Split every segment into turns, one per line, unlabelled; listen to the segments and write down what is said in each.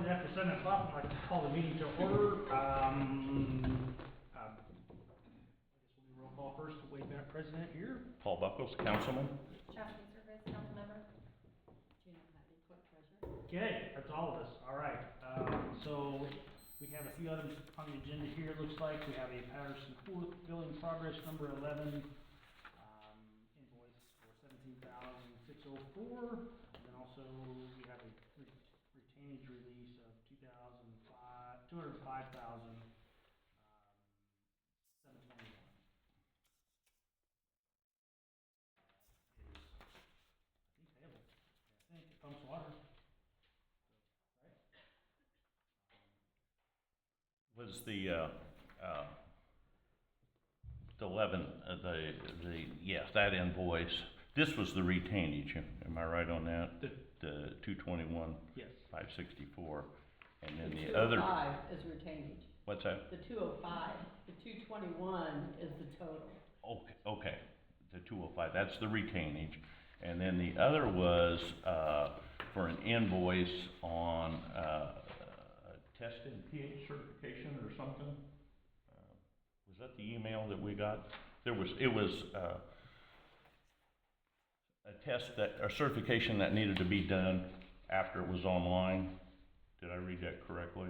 minutes after 7 o'clock, I'd like to call the meeting to order. I guess we'll do roll call first. Wade Bennett, president here.
Paul Buckles, councilman.
Chastity Service, council member. Gina Patty, clerk treasurer.
Okay, that's all of us. All right. So we have a few items on the agenda here. It looks like we have a Patterson Court billing progress number 11, invoice for $17,604. And then also we have a retainage release of $205,721. I think it pumps water.
Was the 11, yes, that invoice, this was the retainage, am I right on that? The 221,
Yes.
564, and then
The
the other,
205 is retainage.
what's that?
The 205, the 221 is the total.
Okay, the 205, that's the retainage, and then the other was, for an invoice on, testing pH certification or something? Was that the email that we got? It was a test a certification that needed to be done after it was online. Did I read that correctly?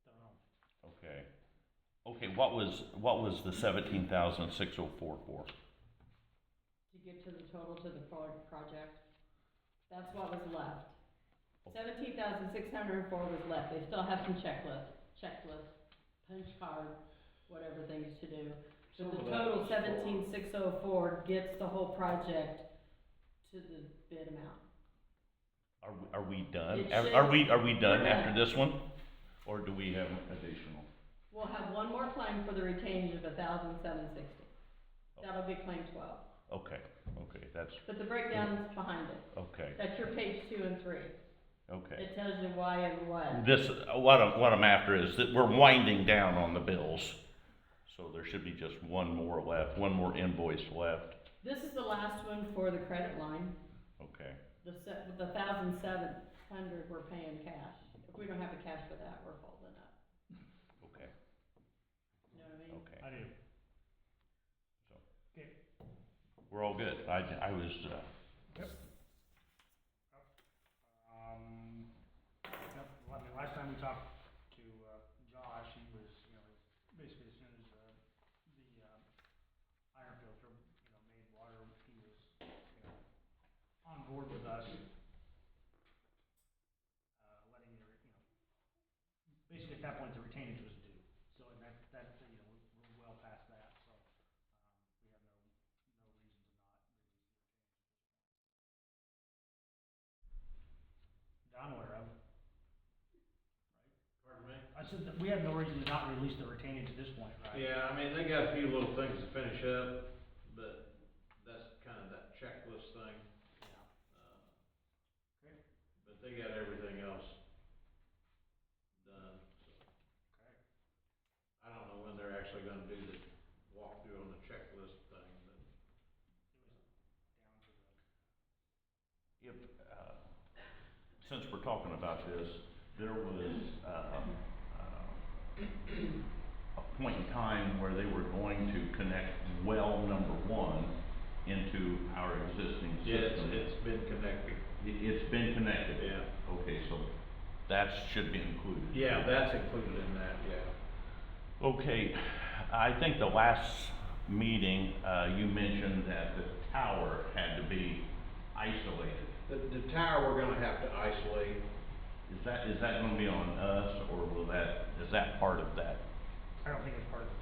Don't know.
Okay. Okay, what was the 17,604 for?
To get to the total to the project, that's what was left. 17,604 was left. They still have some checklist, punch card, whatever things to do. But the total 17,604 gets the whole project to the bid amount.
Are we done?
It
Are we
should-
done
we're
after
done.
this one? Or do we have additional?
We'll have one more claim for the retainage of 1,760. That'll be claim 12.
Okay, that's,
But the breakdown's behind it.
okay,
That's your page 2 and 3.
okay.
It tells you why and what.
This, what I'm after is that we're winding down on the bills. So there should be just one more left, one more invoice left.
This is the last one for the credit line.
Okay,
The 1,700 we're paying cash. If we don't have the cash for that, we're folding up.
okay,
You know what I mean?
okay.
I do.
So,
Okay.
we're all good. I was,
Yep. Yep. Well, I mean, last time we talked to Josh, he was, basically as soon as the iron filter, made water, he was, on board with us, letting the, basically at that point the retainage was due. So and that we're well past that. So we have no reason to not release the retainage. That I'm aware of.
Pardon me?
I said that we have no reason to not release the retainage at this point, right?
Yeah, I mean, they got a few little things to finish up, but that's kind of that checklist thing.
Yeah. Okay.
But they got everything else done, so.
Okay.
I don't know when they're actually gonna do the walkthrough on the checklist thing, but.
if, since we're talking about this, there was, a point in time where they were going to connect well number 1 into our existing system.
It's been connected.
It's been connected?
Yeah.
Okay, so that should be included.
Yeah, that's included in that, yeah.
Okay, I think the last meeting, you mentioned that the tower had to be isolated.
The tower we're gonna have to isolate.
Is that gonna be on us, or is that part of that?
I don't think it's part of the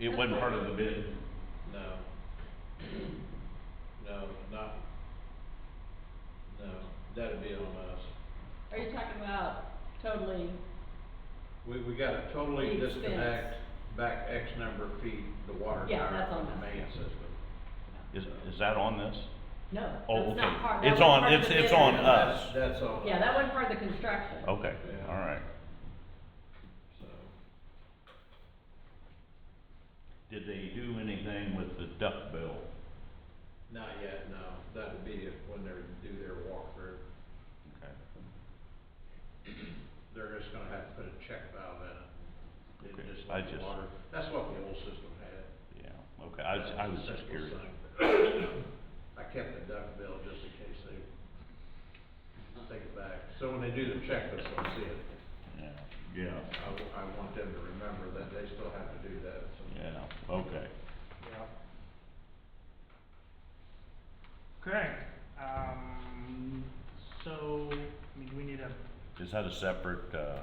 bid.
It wasn't part of the bid?
No. No, that'd be on us.
Are you talking about totally?
We gotta totally
The expense.
disconnect back X number of feet the water
Yeah,
tower
that's on
from the
us,
main
yeah.
system.
Is that on this?
No,
Oh,
that's
okay.
not part. that
It's
wasn't
on,
part of the
it's
bid.
on us.
That's on.
Yeah, that wasn't part of the construction.
Okay,
Yeah.
all right.
So,
Did they do anything with the duct bill?
not yet, no, that'd be when they do their walkthrough.
Okay.
they're just gonna have to put a check valve in it. It
Okay,
just
I
let the
just-
water, that's what the old system had.
Yeah, okay, I was just
Simple
curious.
thing. I kept the duck bill just in case they take it back. So when they do the checklist, they'll see it.
Yeah,
I want them to remember that they still have to do that, so.
yeah, okay.
Yeah. Okay, so, I mean, do we need a,
Is that a separate, a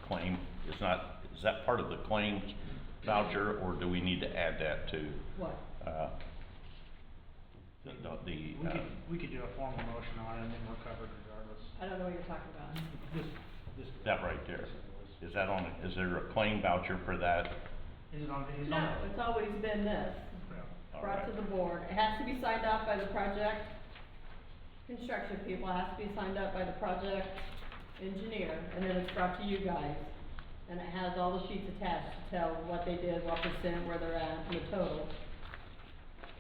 claim? Is that part of the claims voucher, or do we need to add that to,
What?
we could do a formal motion on it and then we're covered regardless.
I don't know what you're talking about.
This.
that right there? Is that on, is there a claim voucher for that?
Is it on, is it
No,
on?
it's always been this,
All
brought to
right.
the board. It has to be signed off by the project construction people, it has to be signed up by the project engineer, and then it's brought to you guys. And it has all the sheets attached to tell what they did, what percent, where they're at, and the total.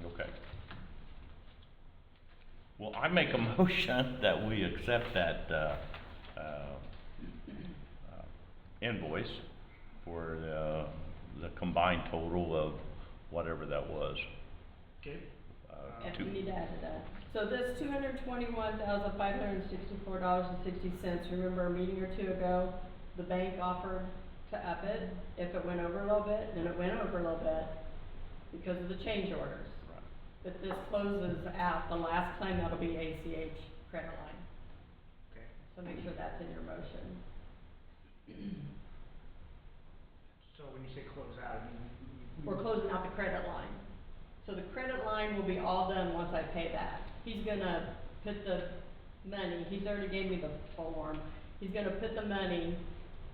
Okay. Well, I make a motion that we accept that, invoice for the combined total of whatever that was.
Okay.
And we need to add to that. So this $221,564.60, remember a meeting or two ago, the bank offered to up it if it went over a little bit, then it went over a little bit because of the change orders.
Right.
But this closes out, the last claim, that'll be ACH credit line.
Okay.
So make sure that's in your motion.
So when you say close out, you mean?
We're closing out the credit line. So the credit line will be all done once I pay that. He's gonna put the money, he's already gave me the form, he's gonna put the money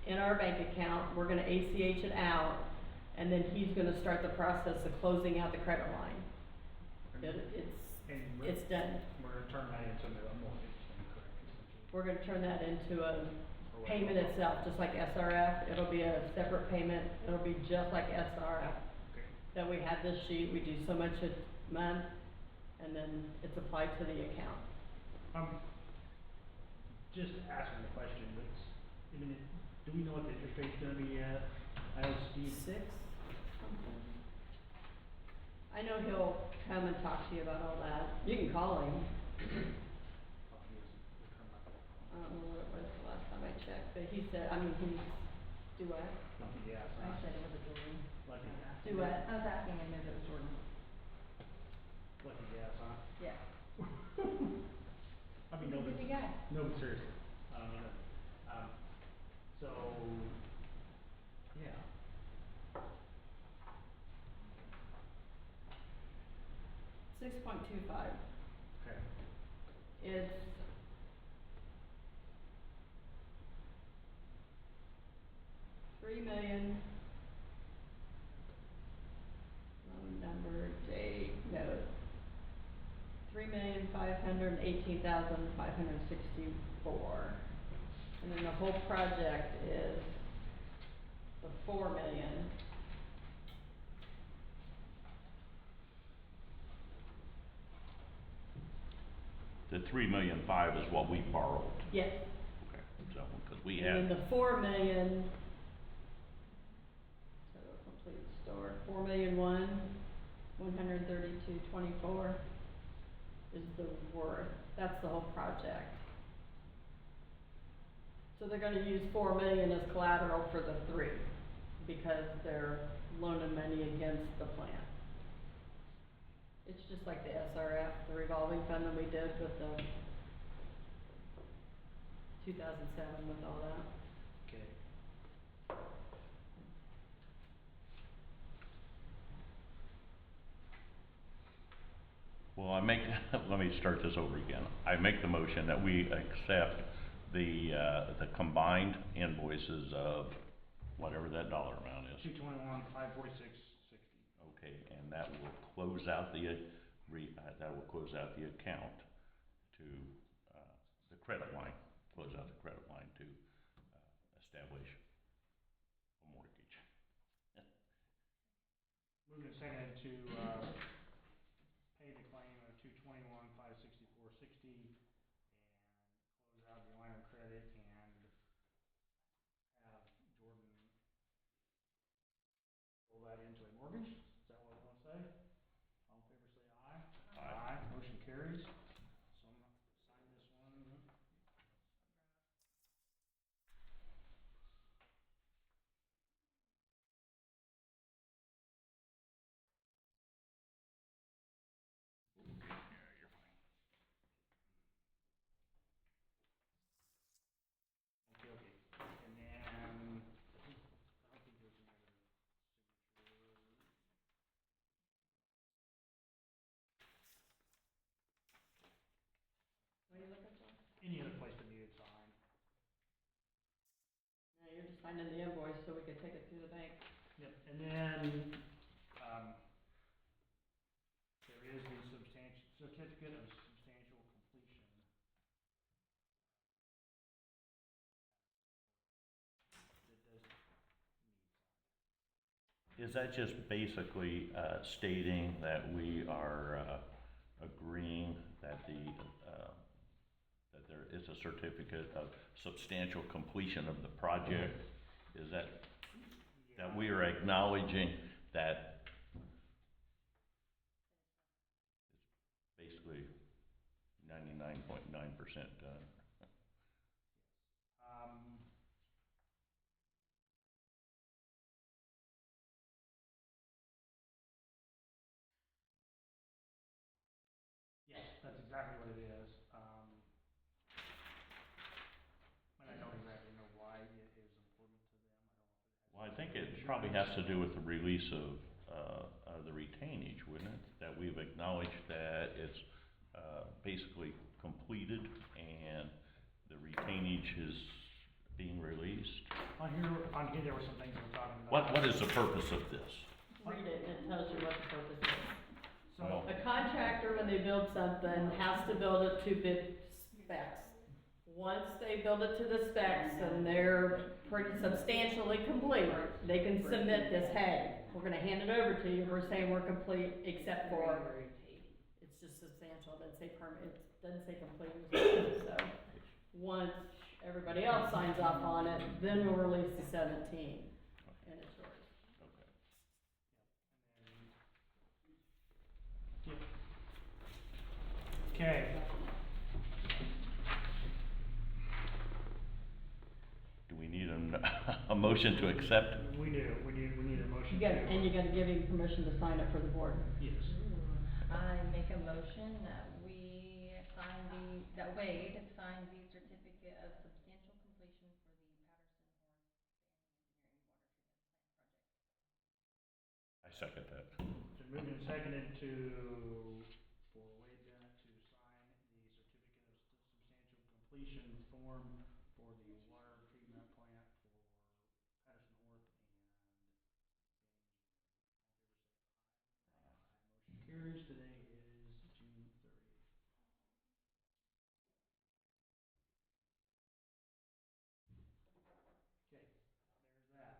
in our bank account, we're gonna ACH it out, and then he's gonna start the process of closing out the credit line.
And we're
It's done.
gonna turn that into a mortgage, then, correct? essentially?
We're gonna turn that into a
Or what-
payment itself, just like SRF, it'll be a separate payment, it'll be just like SRF.
Okay.
That we have this sheet, we do so much a month, and then it's applied to the account.
Just asking the question, but, I mean, do we know what the interest rate's gonna be yet? I know Steve.
6 something. I know he'll come and talk to you about all that. You can call him. I don't know what it was the last time I checked, but he said, I mean, he's, do what?
Yeah,
I said it was a Jordan.
lucky,
Do what?
I was asking him if it was Jordan.
lucky guess, huh?
Yeah.
I mean,
He's a
no,
busy guy.
no, but seriously, so, yeah.
$6.25.
Okay.
It's $3,000,000, loan number, date, note, $3,518,564. And then the whole project is the $4,000,000.
The 3,000,005 is what we borrowed.
Yes.
Okay, so, because we
And then
had,
the 4,000,000, total complete store, 4,001,132.24 is the worth, that's the whole project. So they're gonna use 4,000,000 as collateral for the 3, because they're loaning money against the plant. It's just like the SRF, the revolving fund that we did with the 2007 with all that.
Okay.
well, let me start this over again. I make the motion that we accept the combined invoices of whatever that dollar amount is.
221,546.60.
Okay, and that will close out the account to, the credit line, close out the credit line to, establish a mortgage.
Moving and seconded to, pay the claim of 221,564.60 and close out the line of credit and any other place that needed signed.
Yeah, you're just signing the invoice so we could take it through the bank.
Yep, and then, there is the certificate of substantial completion. That does need signed.
Is that just basically stating that we are agreeing that that there is a certificate of substantial completion of the project? Is that we are acknowledging that it's basically 99.9% done?
Yes, that's exactly what it is. And I don't exactly know why it is important to them. I don't know if it has.
Well, I think it probably has to do with the release of the retainage, wouldn't it? That we've acknowledged that it's basically completed and the retainage is being released.
On here there were some things we were talking about.
What is the purpose of this?
Read it and it tells you what the purpose is.
So,
A contractor, when they build something, has to build it to bid specs. Once they build it to the specs and they're pretty substantially complete, they can submit this, hey, we're gonna hand it over to you, we're saying we're complete except for, it's just substantial, it doesn't say permit, it doesn't say complete, so. Once everybody else signs off on it, then we'll release the 17, and it's yours.
okay,
Do we need a motion to accept?
we need a motion.
You gotta, and you gotta give him permission to sign it for the board.
Yes.
I make a motion that we sign that Wade sign the certificate of substantial completion for the Patterson Horn Engineering Water Treatment Plant project.
I second that.
So moved and seconded for Wade Bennett to sign the certificate of substantial completion form for the water treatment plant for Patterson Horth and motion carries. Today is June 30th. Okay, there's that.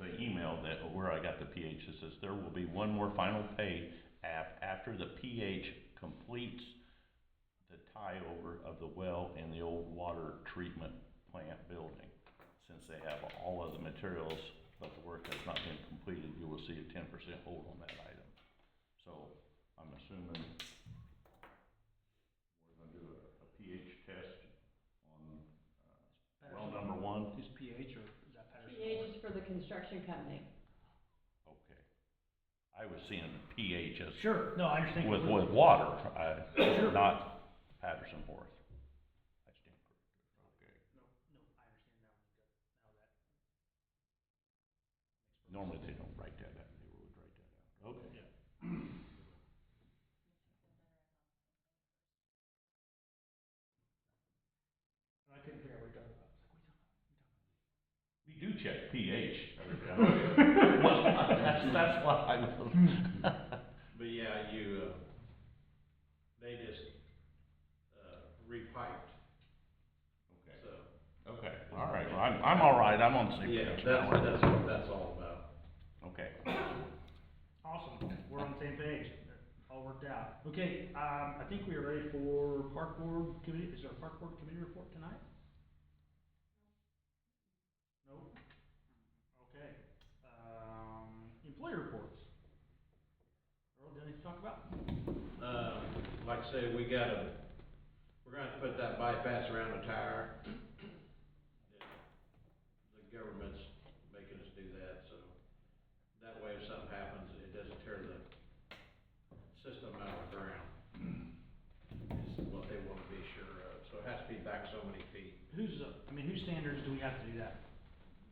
The email that, where I got the PH, it says there will be one more final pay after the PH completes the tie over of the well in the old water treatment plant building. Since they have all of the materials, but the work has not been completed, you will see a 10% hold on that item. So I'm assuming we're gonna do a PH test on well number one.
Is PH or is that Patterson?
PH is for the construction company.
Okay. I was seeing pH as
Sure, no, I understand.
with
completely.
water,
Sure.
not Patterson Horth. I stand corrected. Okay.
No, I understand now. Now that.
Normally they don't write that out. They would write that out. Okay.
Yeah. I couldn't figure out what you're talking about.
We do check pH. That's why I was.
But yeah, they just, repiped,
Okay.
so.
Okay, all right, well, I'm all right, I'm on the same
Yeah,
page now.
that's what that's all about.
Okay.
Awesome, we're on the same page, all worked out. Okay, I think we are ready for park board committee, is there a park board committee report tonight? Nope. Okay, employee reports. Earl, do you have anything to talk about?
Like I say, we're gonna have to put that bypass around the tower. The government's making us do that, so that way if something happens, it doesn't tear the system out of the ground. Is what they wanna be sure of, so it has to be back so many feet.
Whose standards do we have to do that?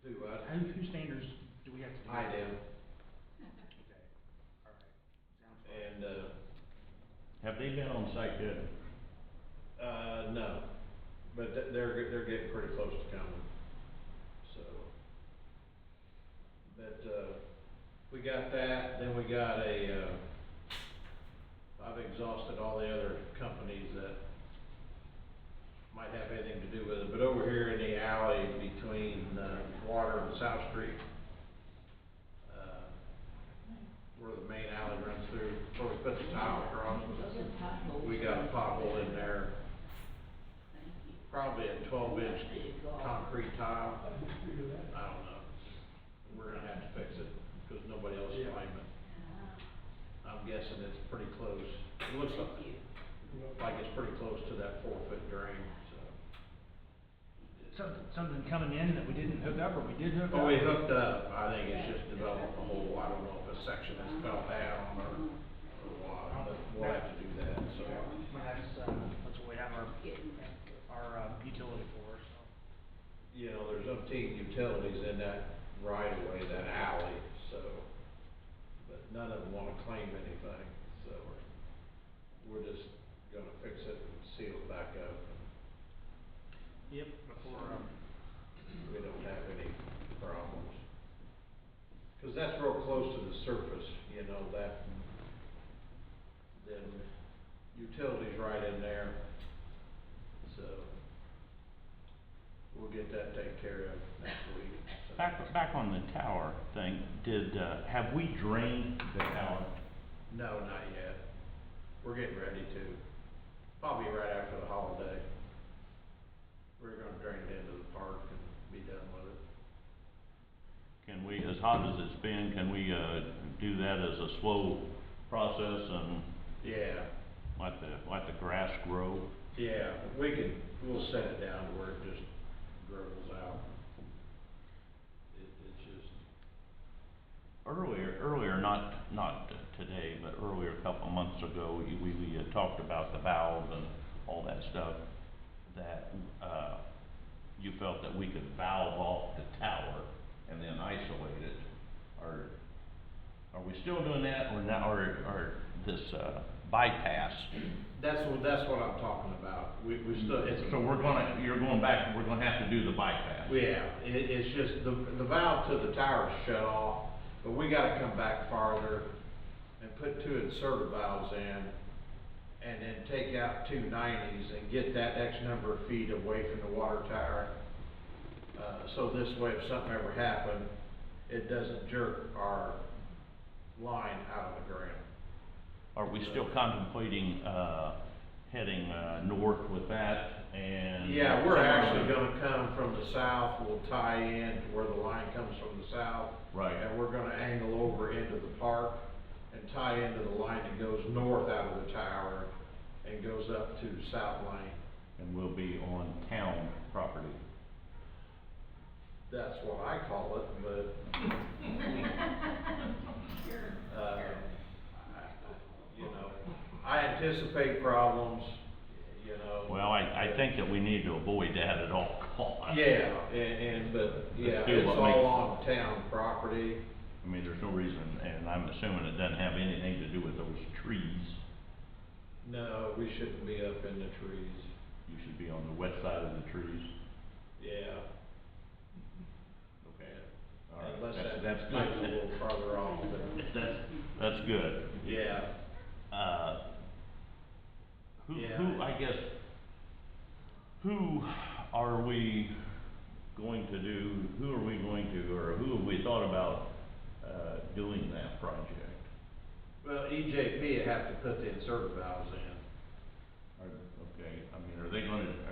Do what?
Whose standards do we have to do that?
IDEM, And,
Have they been on site yet?
no, but they're getting pretty close to coming, so. But, we got that, then we got I've exhausted all the other companies that might have anything to do with it, but over here in the alley between, Water and South Street, where the main alley runs through, where we put the tile across, we got a pothole in there, probably a 12-inch concrete tile. I don't know. We're gonna have to fix it, cause nobody else is claiming it. I'm guessing it's pretty close. It looks like it's pretty close to that 4-foot drain, so.
Something coming in that we didn't hook up, or we did hook up?
Oh, we hooked up. I think it's just developed a hole. I don't know if a section has fell down or what, but we'll have to do that, so.
That's what we have our utility for, so.
You know, there's umpteen utilities in that right of way, that alley, so, but none of them wanna claim anything, so we're just gonna fix it and seal it back up.
Yep, before,
We don't have any problems. Cause that's real close to the surface, you know, that, then utilities right in there, so we'll get that taken care of next week. So.
Back on the tower thing, have we drained the tower?
No, not yet. We're getting ready to, probably right after the holiday. We're gonna drain it into the park and be done with it.
Can we, as hot as it's been, can we, do that as a slow process and
Yeah,
let the grass grow?
yeah, we'll set it down to where it just gurgles out. It's just,
Earlier, not today, but earlier, a couple of months ago, we talked about the valve and all that stuff, that, you felt that we could valve off the tower and then isolate it. Are we still doing that, or now, or this, bypass?
that's what I'm talking about. We still, it's.
So you're going back, we're gonna have to do the bypass?
Yeah, it's just, the valve to the tower's shut off, but we gotta come back farther and put 2 inserter valves in, and then take out 2 90s and get that X number of feet away from the water tower. So this way, if something ever happened, it doesn't jerk our line out of the ground.
Are we still contemplating, heading, north with that and?
Yeah, we're actually gonna come from the south, we'll tie in to where the line comes from the south.
Right.
And we're gonna angle over into the park and tie into the line that goes north out of the tower and goes up to South Lane.
And we'll be on town property.
That's what I call it, but, you know, I anticipate problems, you know.
Well, I think that we need to avoid that at all costs.
Yeah, but, yeah,
Let's do
it's
what
all
makes-
on town property.
I mean, there's no reason, and I'm assuming it doesn't have anything to do with those trees.
No, we shouldn't be up in the trees.
You should be on the west side of the trees.
Yeah.
Okay. All right,
Unless
that's
that might be a
good.
little farther off, but,
That's good.
yeah. Yeah.
I guess, who are we going to, or who have we thought about, doing that project?
Well, EJP would have to put the inserter valves in.
Okay, I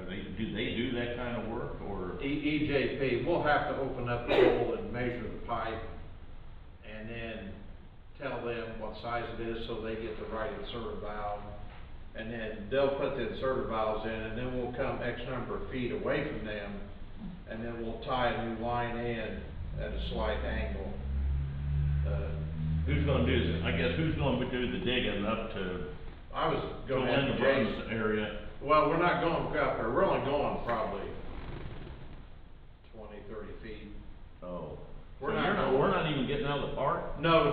mean, do they do that kind of work, or?
EJP, we'll have to open up the hole and measure the pipe, and then tell them what size it is, so they get the right inserter valve. And then they'll put the inserter valves in, and then we'll come X number of feet away from them, and then we'll tie a new line in at a slight angle.
Who's gonna do this? I guess who's gonna do the digging up to,
I was
go
going
in
to
the
Jason.
Burns area?
Well, we're not going up there, we're only going probably 20, 30 feet.
Oh.
We're
So
not going-
we're not even getting out of the park?
No.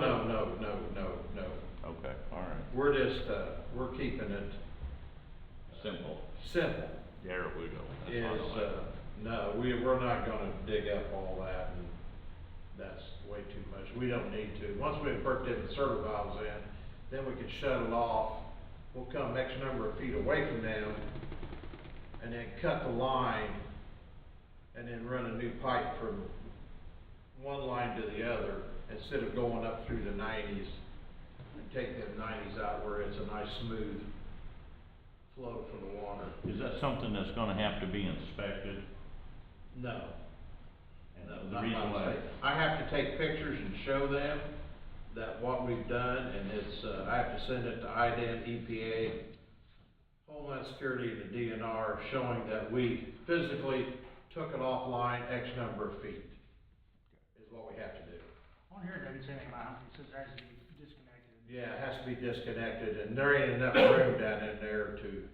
Okay, all right.
We're just, we're keeping it
Simple.
simple.
There we go. That's
Is,
what I like.
no, we're not gonna dig up all that, and that's way too much. We don't need to. Once we've perked in the servo valves in, then we can shut it off. We'll come X number of feet away from them, and then cut the line, and then run a new pipe from one line to the other, instead of going up through the nineties, and take them nineties out where it's a nice smooth flow for the water.
Is that something that's gonna have to be inspected?
No.
And
No,
the
not
reason
by
why,
mistake. I have to take pictures and show them that what we've done, and it's, I have to send it to IDEM, EPA, Homeland Security, and the DNR, showing that we physically took it offline X number of feet, is what we have to do.
On here, it doesn't say anything about, it says it has to be disconnected.
Yeah, it has to be disconnected, and there ain't enough room down in there to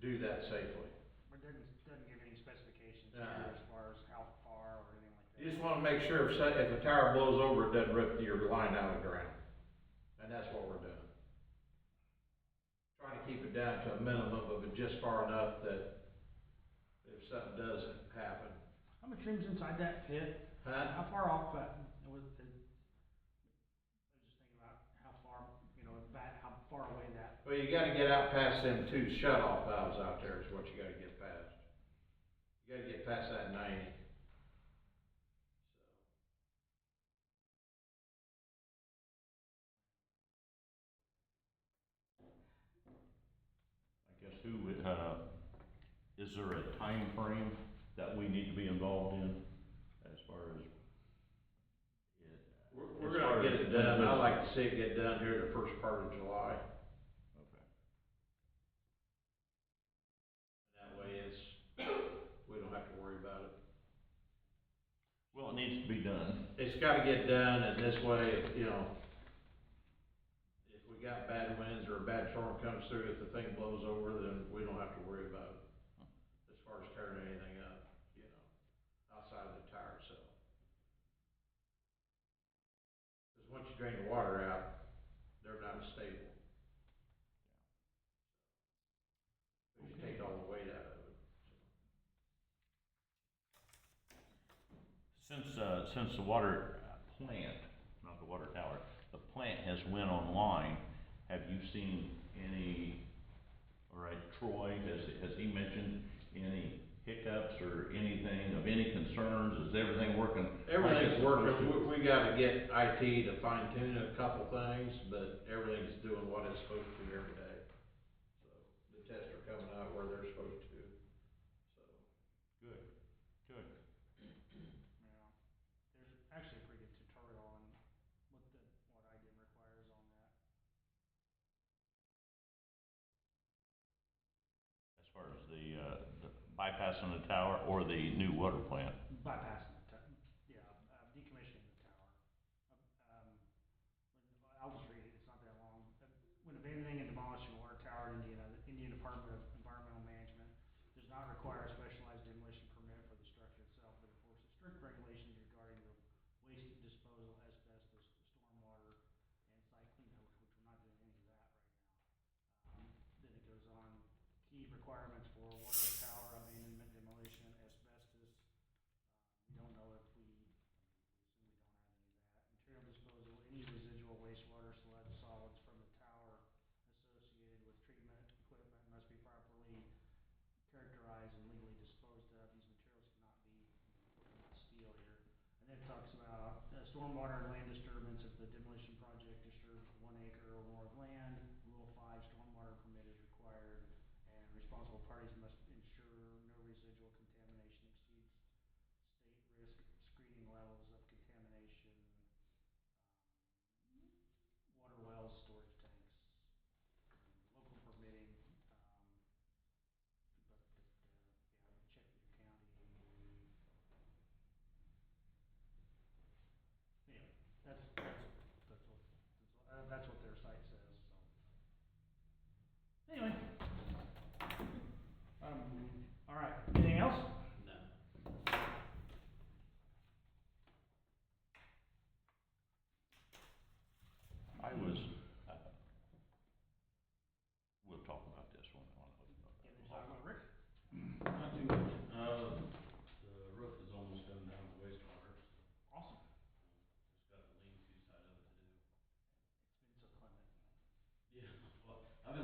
do that safely.
But it doesn't give any specifications here
Uh-uh.
as far as how far or anything like that.
You just wanna make sure if a tower blows over, it doesn't rip your line out of the ground, and that's what we're doing. Trying to keep it down to a minimum of it just far enough that if something does happen.
How much room's inside that pit?
Huh?
How far off that, was, I was just thinking about how far, you know, how far away that,
Well, you gotta get out past them two shut-off valves out there is what you gotta get past. You gotta get past that 90.
I guess who would, is there a time frame that we need to be involved in as far as it?
We're gonna get it done. I'd like to see it get done here the first part of July.
Okay.
That way it's, we don't have to worry about it.
Well, it needs to be done.
It's gotta get done, and this way, you know, if we got bad winds or a bad storm comes through, if the thing blows over, then we don't have to worry about it. As far as tearing anything up, you know, outside of the tower itself. Cause once you drain the water out, they're not as stable. You just take all the weight out of it.
Since the water plant, not the water tower, the plant has went online, have you seen any, all right, Troy, has he mentioned any hiccups or anything of any concerns? Is everything working? like
Everything's
it's
working,
supposed to?
we gotta get IT to fine tune a couple things, but everything's doing what it's supposed to every day. So, the tests are coming out where they're supposed to, so.
Good, good.
yeah. There's actually a pretty good tutorial on what IDM requires on that.
As far as the bypassing the tower or the new water plant?
Bypassing decommissioning the tower. I'll just read it, it's not that long. When abandoning and demolishing a water tower in Indiana, the Indiana Department of Environmental Management does not require a specialized demolition permit for the structure itself, but enforces strict regulations regarding the waste disposal, asbestos, stormwater, and site cleanup, which we're not doing any of that right now. Then it goes on, key requirements for water tower abandonment, demolition, asbestos. We don't know if we assume we don't have any of that. Material disposal, any residual wastewater, sludge, solids from the tower associated with treatment equipment must be properly characterized and legally disposed of. These materials cannot be steel here. And then it talks about stormwater and land disturbance if the demolition project disturbs 1 acre or more of land. Rule 5, stormwater permit is required, and responsible parties must ensure no residual contamination exceeds state risk screening levels of contamination, water wells, storage tanks, local permitting, but, check with your county. Yeah, that's what their site says, so. Anyway,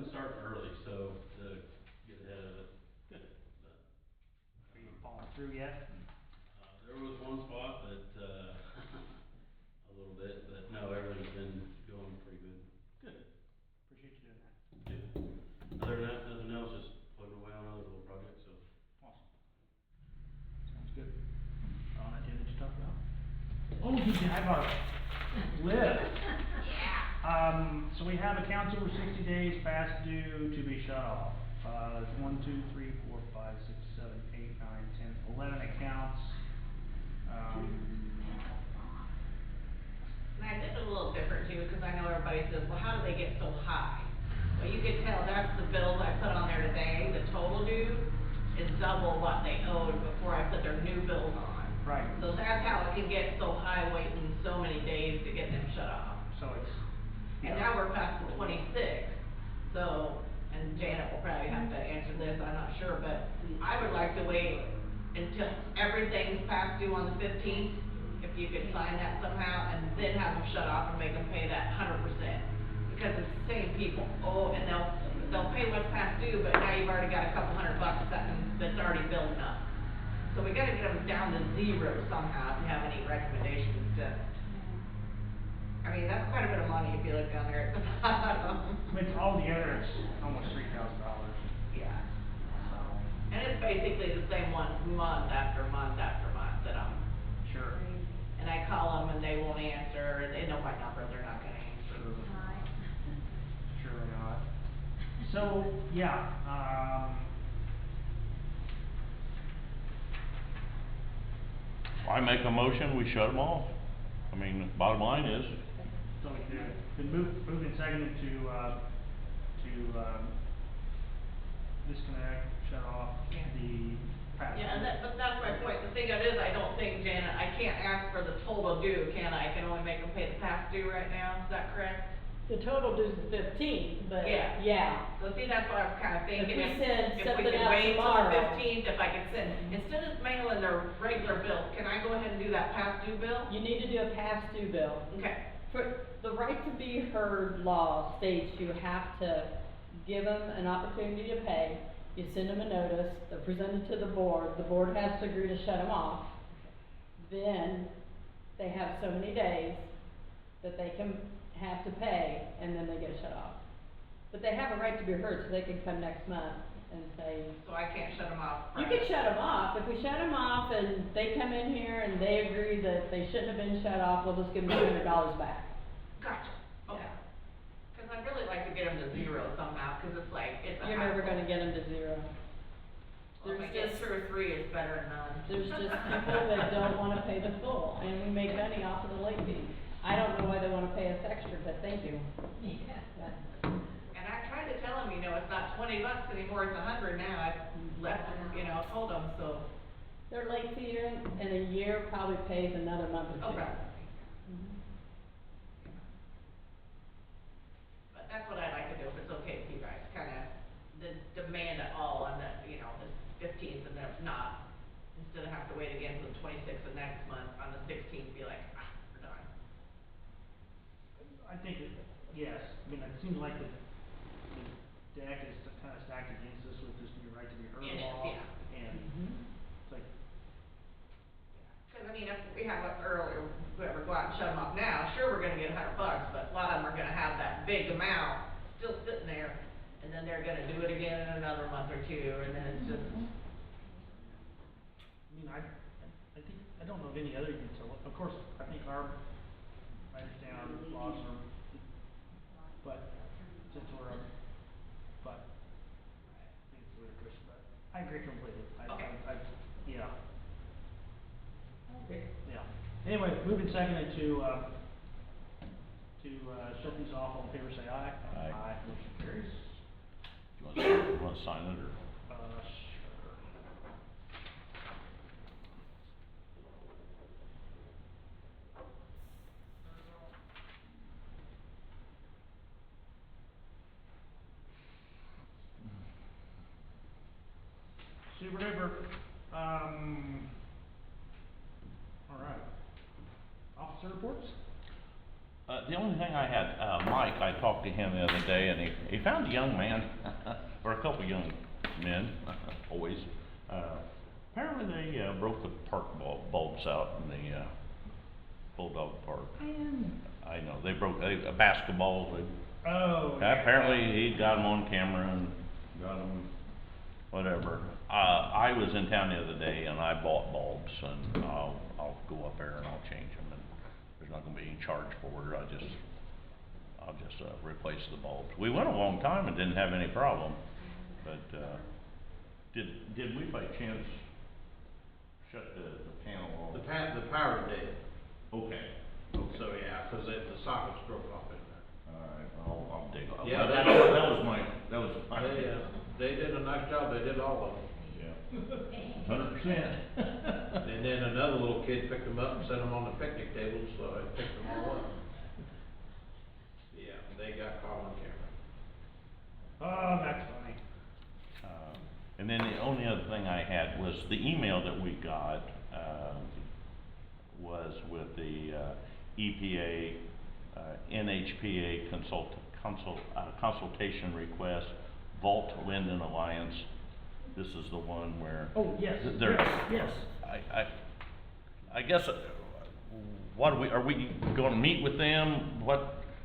been starting early, so to get ahead of it. Good.
Are you falling through yet?
There was one spot that, a little bit, but no, everything's been going pretty good. Good.
Appreciate you doing that.
Yeah. Other than that, nothing else, just plugging away on other little projects, so.
Awesome. Sounds good. On that, did you talk about? Oh, you did, I brought Liv. So we have accounts over 60 days past due to be shut off. There's 1, 2, 3, 4, 5, 6, 7, 8, 9, 10, 11 accounts.
And I did it a little different too, because I know everybody says, well, how do they get so high? Well, you can tell that's the bills I put on there today, the total due is double what they owed before I put their new bills on.
Right.
So that's how it can get so high, waiting so many days to get them shut off.
So it's,
And
yeah.
now we're past the 26th, so, and Janet will probably have to answer this, I'm not sure, but I would like to wait until everything's past due on the 15th, if you could sign that somehow, and then have them shut off and make them pay that 100%. Because it's the same people, and they'll pay what's past due, but now you've already got a couple $100 that's already building up. So we gotta get them down to zero somehow, if you have any recommendations to, I mean, that's quite a bit of money if you look down there at the bottom.
I mean, altogether, it's almost $3,000.
Yeah,
So,
and it's basically the same ones month after month after month that I'm,
sure.
and I call them and they won't answer, they know my number, they're not gonna answer.
Surely not. So, yeah,
I make a motion, we shut them off. I mean, bottom line is,
so we do, been moved and seconded to disconnect, shut off the pass.
Yeah, and but that's my point, the thing of it is, I don't think, Janet, I can't ask for the total due, can I? I can only make them pay the past due right now, is that correct?
The total due's the 15th, but,
Yeah.
yeah.
So see, that's what I was kinda thinking,
we send
if we
something
could
out
wait till
tomorrow.
the 15th, if I could send, instead of mailing their regular bill, can I go ahead and do that past due bill?
You need to do a past due bill.
Okay,
For the right to be heard law states you have to give them an opportunity to pay. You send them a notice, they're presented to the board has to agree to shut them off. Then they have so many days that they can have to pay, and then they get shut off. But they have a right to be heard, so they can come next month and say,
so I can't shut them off
you
Friday.
can shut them off. If we shut them off and they come in here and they agree that they shouldn't have been shut off, we'll just give them $200 back.
Gotcha, okay. Cause I'd really like to get them to zero somehow, cause it's like, it's a
You're never
hassle.
gonna get them to zero.
Well, if I
There's
get
just,
2 or 3, it's better than none.
there's just people that don't wanna pay the full, and we make money off of the late fee. I don't know why they wanna pay us extra, but thank you. Yeah.
And I tried to tell them, it's not $20 anymore, it's $100 now, I've left them, told them, so.
Their late fee in a year probably pays another month or two.
Okay.
Mhm.
But that's what I'd like to do, if it's okay with you guys, kinda, demand it all on the, the 15th, and then if not, instead of have to wait again till the 26th of next month, on the 16th, be like, we're done.
I think yes, I mean, it seems like the deck is kind of stacked against us with this new right to be heard
It is,
law.
yeah.
And
Mhm.
it's like,
Cause I mean, if we have it earlier, whoever go out and shut them off now, sure, we're gonna get $100, but a lot of them are gonna have that big amount still sitting there, and then they're gonna do it again in another month or two, and then it's just,
I mean, I think, I don't know of any other utility, of course, I think I understand our laws are, but since we're, but I think it's ludicrous, but I agree completely.
Okay.
Yeah,
okay.
yeah. Anyway, moving seconded to shut these off, all in favor say aye.
Aye.
Aye, motion carries.
do you wanna sign it, or?
Sure. Sioux River, all right. Officer reports?
the only thing I had, Mike, I talked to him the other day, and he found a young man, or a couple young men, boys. Apparently they, broke the park bulbs out in the, Bulldog Park. I know, they broke, a basketball,
Oh, yeah.
apparently he got them on camera and got them, whatever. I was in town the other day and I bought bulbs, and I'll go up there and I'll change them, and there's not gonna be any charge for it, I'll just replace the bulbs. We went a long time and didn't have any problem, but, did we by chance shut the panel off?
The power's dead,
Okay,
so yeah, cause the sockets broke off in there.
alright, I'll dig.
Yeah,
That
they-
was my.
They did a nice job, they did all of them.
Yeah. 100%.
And then another little kid picked them up and set them on the picnic table, so I picked them all up. Yeah, they got caught on camera.
Oh, that's funny.
And then the only other thing I had was the email that we got, was with the, EPA, NHPA consultation request, Vault Linden Alliance. This is the one where.
Oh, yes,
There-
yes.
I guess, what are we gonna meet with them?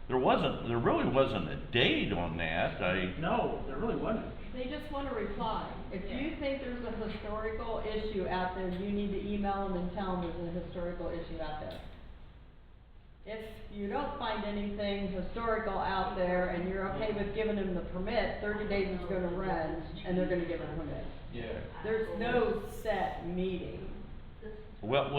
There really wasn't a date on that.
No, there really wasn't.
They just wanna reply. If you think there's a historical issue out there, you need to email them and tell them there's a historical issue out there. If you don't find anything historical out there and you're okay with giving them the permit, 30 days is gonna run and they're gonna give a permit.
Yeah.
There's no set meeting.
Well,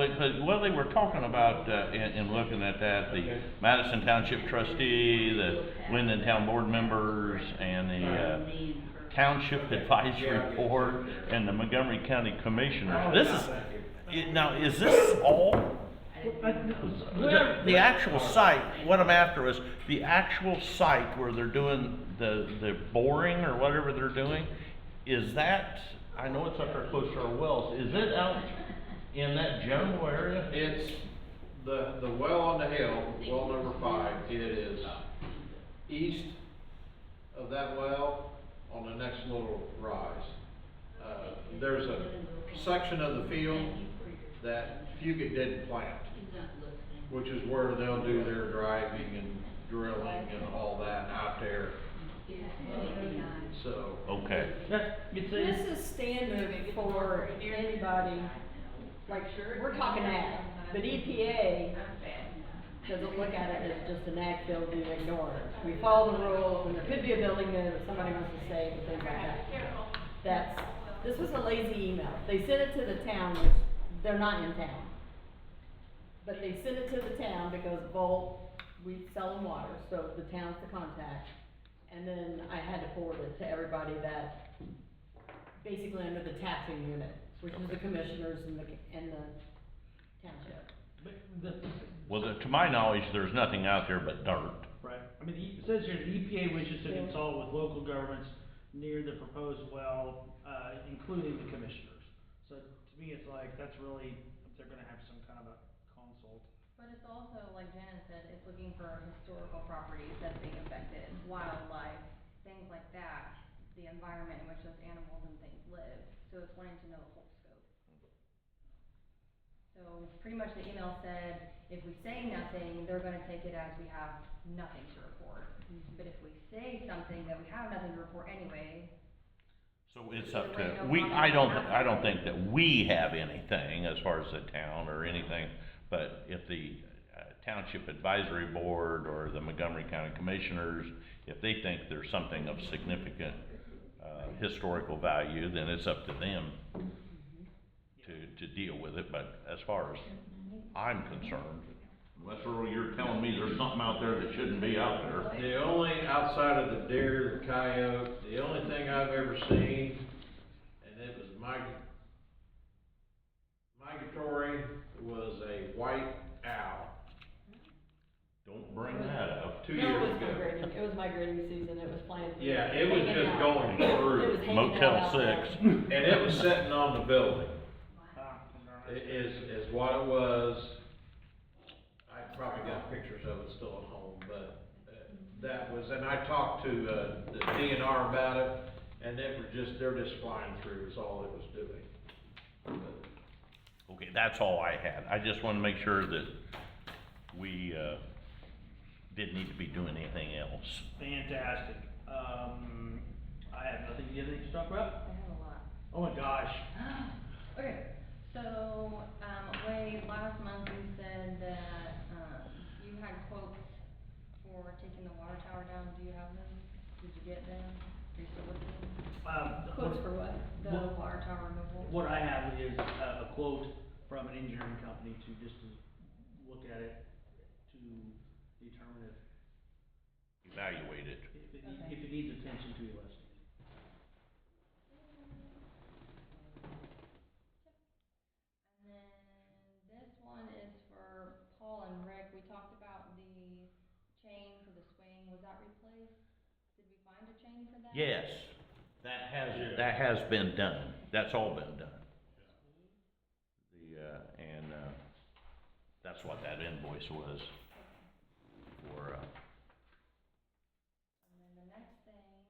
they were talking about, in looking at that, the Madison Township trustee, the Linden Town Board members, and the, Township Advisory Board, and the Montgomery County Commissioners. This is, now, is this all? The actual site, what I'm after is, the actual site where they're doing the boring or whatever they're doing, is that, I know it's up there close to our wells, is it out in that general area?
It's the well on the hill, well number 5, it is east of that well on the next little rise. There's a section of the field that Fugit didn't plant, which is where they'll do their driving and drilling and all that out there. So,
Okay.
This is standard for anybody, like, we're talking ag, but EPA doesn't look at it as just an ag field and ignore it. We follow the rules, and there could be a building there that somebody wants to save and things like that. This was a lazy email. They sent it to the town, which they're not in town. But they sent it to the town because Volt, we sell them water, so the town's the contact. And then I had to forward it to everybody that, basically under the taxing unit, which is the commissioners and the township.
Well, to my knowledge, there's nothing out there but dirt.
Right, I mean, it says here, the EPA wishes to consult with local governments near the proposed well, including the commissioners. So to me, it's like, that's really, they're gonna have some kind of a consult.
But it's also, like Janet said, it's looking for historical properties that's being affected, wildlife, things like that, the environment in which those animals and things live, so it's wanting to know the whole scope. So pretty much the email said, if we say nothing, they're gonna take it as we have nothing to report. But if we say something that we have nothing to report anyway,
So it's up to, I don't think that we have anything as far as the town or anything, but if the Township Advisory Board or the Montgomery County Commissioners, if they think there's something of significant historical value, then it's up to them to deal with it. But as far as I'm concerned, unless you're telling me there's something out there that shouldn't be out there.
the only, outside of the deer, the coyote, the only thing I've ever seen, and it was migratory, was a white owl.
Don't bring that up.
2
No,
years
it was
ago.
migrating, it was migrating season, it was flying.
Yeah, it was
hanging
just
out.
going
It was
through,
hanging
Motel
out there.
6.
and it was sitting on the building.
Ah,
It is what it was. I probably got pictures of it still at home. that was, and I talked to, the DNR about it, and they're just flying through is all it was doing.
Okay, that's all I had. I just wanna make sure that we, didn't need to be doing anything else.
Fantastic. I have nothing, you have anything to talk about?
I have a lot.
Oh my gosh.
Okay, so, Wade, last month you said that, you had quotes for taking the water tower down. Do you have them? Did you get them? Are you still looking?
Quotes for what?
The water tower removal?
What I have is a quote from an engineering company to just to look at it, to determine
Evaluate it.
Okay.
if it needs attention to us.
And then this one is for Paul and Rick. We talked about the chain for the swing. Was that replaced? Did we find a chain for that?
Yes, that has been done. That's all been done. That's what that invoice was for,
And then the next thing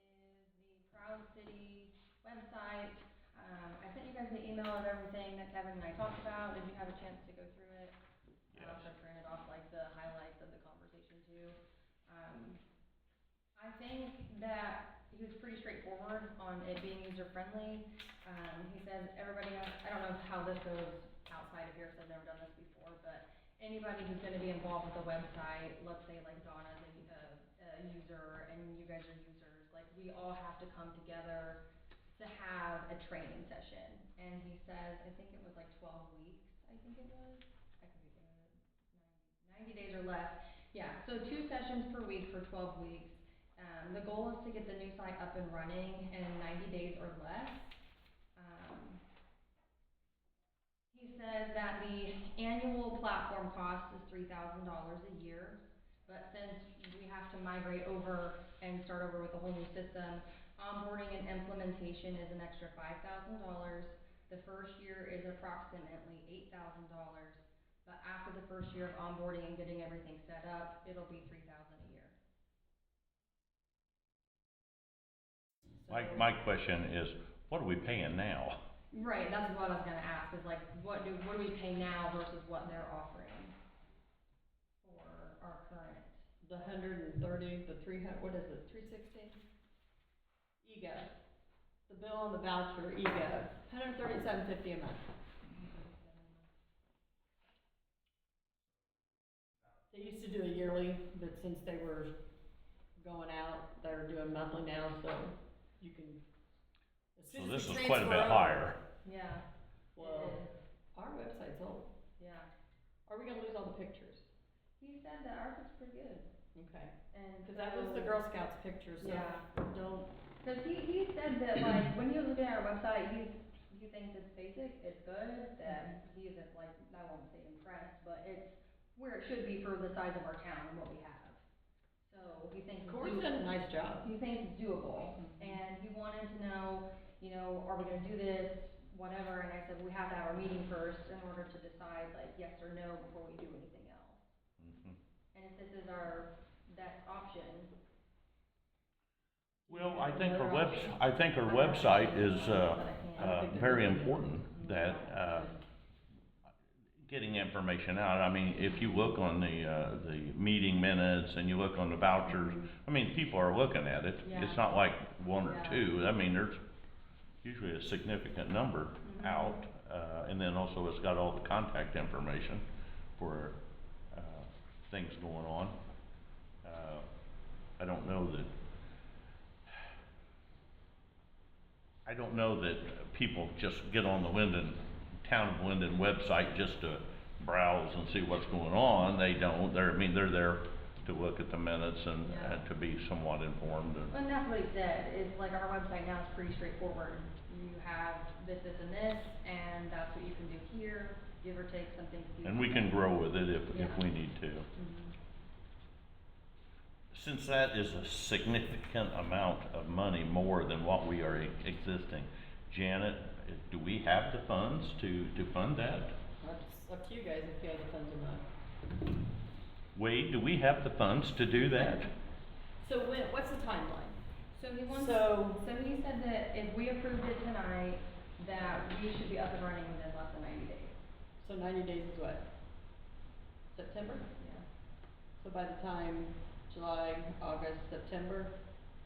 is the Proud City website. I sent you guys the email of everything that Kevin and I talked about. Did you have a chance to go through it?
Yes.
I printed off like the highlights of the conversation too. I think that he was pretty straightforward on it being user friendly. He says everybody else, I don't know how this goes outside of here, because I've never done this before, but anybody who's gonna be involved with the website, let's say like Donna's a user and you guys are users, like we all have to come together to have a training session. And he says, I think it was like 12 weeks, I think it was, I could be getting it, 90 days or less. Yeah, so 2 sessions per week for 12 weeks. The goal is to get the new site up and running in 90 days or less. He says that the annual platform cost is $3,000 a year, but since we have to migrate over and start over with a whole new system, onboarding and implementation is an extra $5,000. The first year is approximately $8,000, but after the first year of onboarding and getting everything set up, it'll be $3,000 a year.
my question is, what are we paying now?
Right, that's what I was gonna ask, is like, what do we pay now versus what they're offering for our current?
The 130, the 300, what is it, 360? Ego. The bill on the voucher, Ego, $137.50 a month. They used to do a yearly, but since they were going out, they're doing monthly now, so you can. As
So
soon as
this
we
is quite a bit
transfer over-
higher.
Yeah,
Well,
it is,
our website's old.
yeah.
Are we gonna lose all the pictures?
He said that ours looks pretty good,
Okay.
and
Cause that was the
so-
Girl Scouts picture, so
Yeah.
don't,
Cause he said that like, when he was looking at our website, he thinks it's basic, it's good, that he isn't like, I won't say impressed, but it's where it should be for the size of our town and what we have. So he thinks it's
Corey's done a nice job.
He thinks it's doable, and he wanted to know, are we gonna do this, whatever, and I said, we have to have our meeting first in order to decide like yes or no before we do anything else.
Mhm.
And if this is our best option.
Well, I think
Another
our
option?
I think our website is, very important, that, getting information out. I mean, if you look on the meeting minutes and you look on the vouchers, I mean, people are looking at it.
Yeah.
It's not like one or
Yeah.
two. I mean, there's usually a significant number
Mhm.
out. And then also it's got all the contact information for, things going on. I don't know that people just get on the Town of Linden website just to browse and see what's going on. They don't, they're there to look at the minutes and,
Yeah.
to be somewhat informed.
And that's what he said, is like our website now is pretty straightforward. You have this, and this, and that's what you can do here, give or take some things.
And we can grow with it if
Yeah.
we need to.
Mhm.
Since that is a significant amount of money more than what we are existing, Janet, do we have the funds to fund that?
that's up to you guys if you have the funds or not.
Wade, do we have the funds to do that?
So what's the timeline?
So he wants,
So-
so he said that if we approved it tonight, that we should be up and running within less than 90 days.
So 90 days is what? September?
Yeah.
So by the time July, August, September,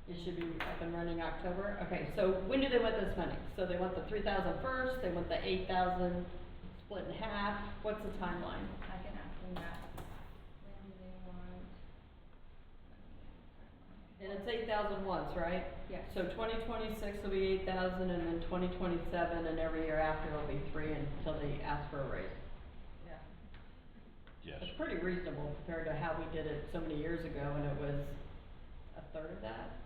it should be up and running October? Okay, so when do they want this money? So they want the 3,000 first, they want the 8,000 split in half, what's the timeline?
I can ask him that. When do they want?
And it's 8,000 once, right?
Yes.
So 2026 will be 8,000 and then 2027 and every year after will be 3 until they ask for a raise.
Yeah.
Yes.
It's pretty reasonable compared to how we did it so many years ago and it was a third of that.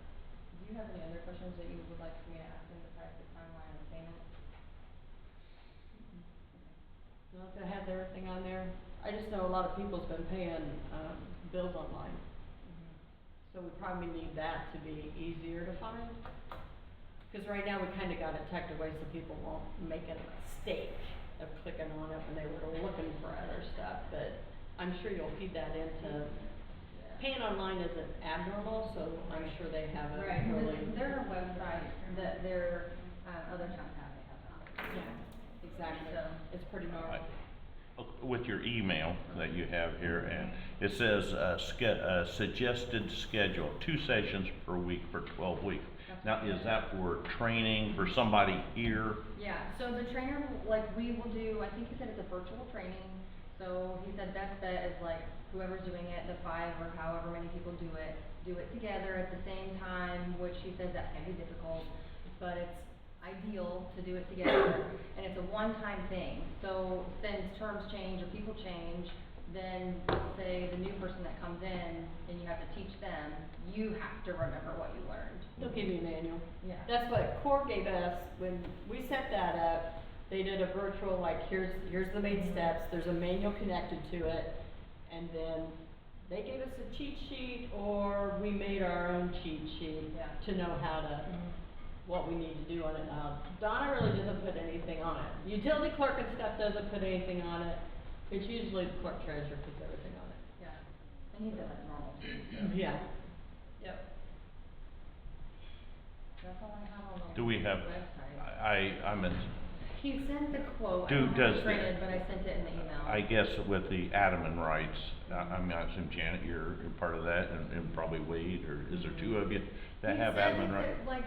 Do you have any other questions that you would like for me to ask him besides the timeline and payment?
Well, if it has everything on there, I just know a lot of people's been paying, bills online. So we probably need that to be easier to find. Cause right now we kinda got it tucked away so people won't make a mistake of clicking on it when they were looking for other stuff, but I'm sure you'll feed that into, paying online isn't abnormal, so I'm sure they have a
Right,
really.
their website, that their, other towns have, they have not.
Yeah, exactly,
So-
it's pretty normal.
With your email that you have here, and it says, suggested schedule, 2 sessions per week for 12 weeks. Now, is that for training for somebody here?
Yeah, so the trainer, like, we will do, I think he said it's a virtual training, so he said best bet is like, whoever's doing it, the 5 or however many people do it together at the same time, which he says that can be difficult, but it's ideal to do it together, and it's a one-time thing, so since terms change or people change, then let's say the new person that comes in and you have to teach them, you have to remember what you learned.
They'll give you a manual.
Yeah.
That's what Core gave us, when we set that up, they did a virtual, like, here's the main steps, there's a manual connected to it, and then they gave us a cheat sheet, or we made our own cheat sheet
Yeah.
to know how to, what we need to do on it now. Donna really doesn't put anything on it. Utility clerk and stuff doesn't put anything on it, it's usually the clerk treasurer puts everything on it.
Yeah, and he said that's normal too.
Yeah. Yep.
That's all I have on the
Do we have,
website.
I'm in,
He sent the quote, I
Do-
don't have
does
it
the-
printed, but I sent it in the email.
I guess with the admin rights, I mean, I assume Janet, you're part of that, and probably Wade, or is there 2 of you that have admin rights?
Like,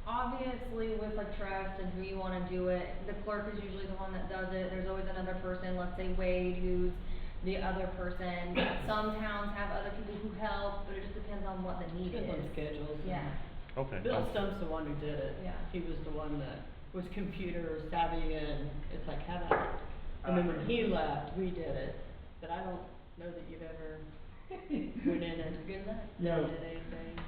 obviously with like trust and who you wanna do it, the clerk is usually the one that does it, there's always another person, let's say Wade, who's the other person. Some towns have other people who help, but it just depends on what the need is.
Depends on schedules. and-
Yeah,
Okay.
Bill Stump's the one who did it.
Yeah.
He was the one that was computer savvy and it's like, how that, and then when he left, we did it, but I don't know that you've ever went in and
good luck.
did anything.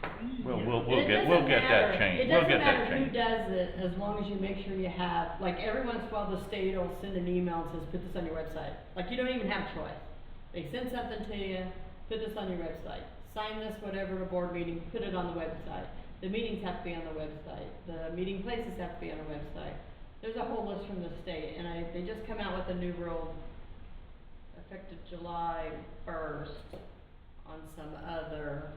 Well,
And
we'll
it
get
doesn't
that
matter-
changed, we'll get that
It doesn't matter who
changed.
does it, as long as you make sure you have, like, every once in a while, the state will send an email and says, put this on your website. Like, you don't even have a choice. They send something to you, put this on your website. Sign this, whatever, at a board meeting, put it on the website. The meetings have to be on the website. The meeting places have to be on the website. There's a whole list from the state, and they just come out with a new rule effective July 1st on some other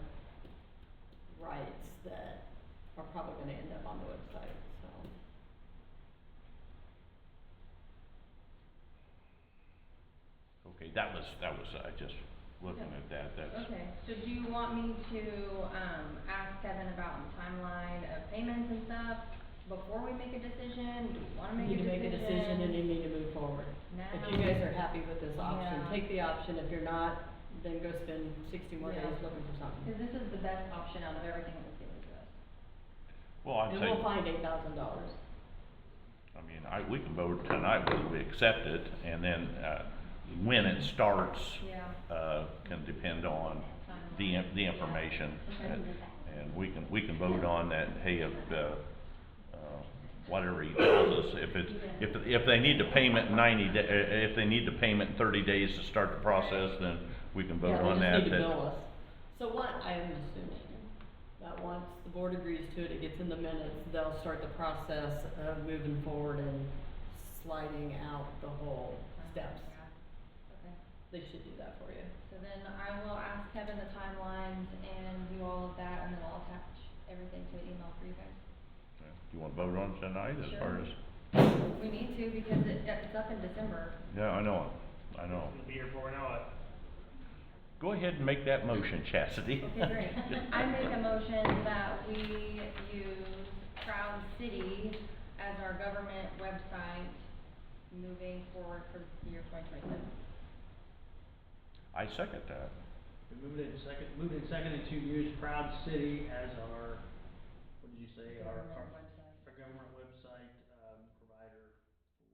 rights that are probably gonna end up on the website, so.
Okay, that was, I just looking at that, that's.
Okay, so do you want me to, ask Kevin about the timeline of payments and stuff before we make a decision? Do we wanna make a
You need to make a decision and you need to move forward. If you
Now?
guys are happy with this option,
Yeah.
take the option. If you're not, then go spend 60 more
Yeah.
days looking for something.
Cause this is the best option out of everything that was given to us.
Well, I'd
And
say,
we'll find $8,000.
I mean, we can vote tonight whether we accept it, and then, when it starts,
Yeah.
can depend on the information.
Okay.
And we can vote on that, hey, if, whatever he tells us, if they need the payment in 90 if they need the payment in 30 days to start the process, then we can vote on
Yeah,
that.
we just need to bill us. So what, I'm assuming that once the board agrees to it, it gets in the minutes, they'll start the process of moving forward and sliding out the whole steps.
Okay.
they should do that for you.
So then I will ask Kevin the timelines and do all of that, and then I'll attach everything to an email for you guys.
You wanna vote on it tonight as far
Sure.
as?
We need to, because it's up in December.
Yeah, I know, I know.
It'll be here before we know it.
Go ahead and make that motion, Chastity.
Okay, great. I make a motion that we use Proud City as our government website moving forward for the year 2027.
I second that.
We moved in second to use Proud City as our, what did you say, our government website, provider for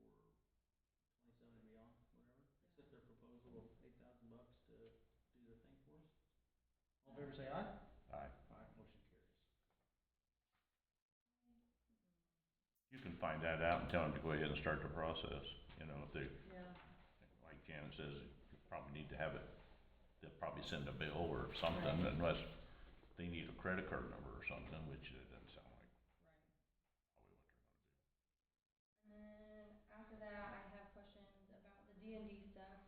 27 and beyond, whatever. Accept their proposal of $8,000 to do their thing for us. All in favor, say aye.
Aye.
Aye, motion carries.
You can find that out and tell them to go ahead and start the process, you know, if they,
Yeah.
like Janet says, you probably need to have it, they'll probably send a bill or something
Right.
unless they need a credit card number or something, which it doesn't sound like probably what they're gonna do.
And then after that, I have questions about the D&D stuff,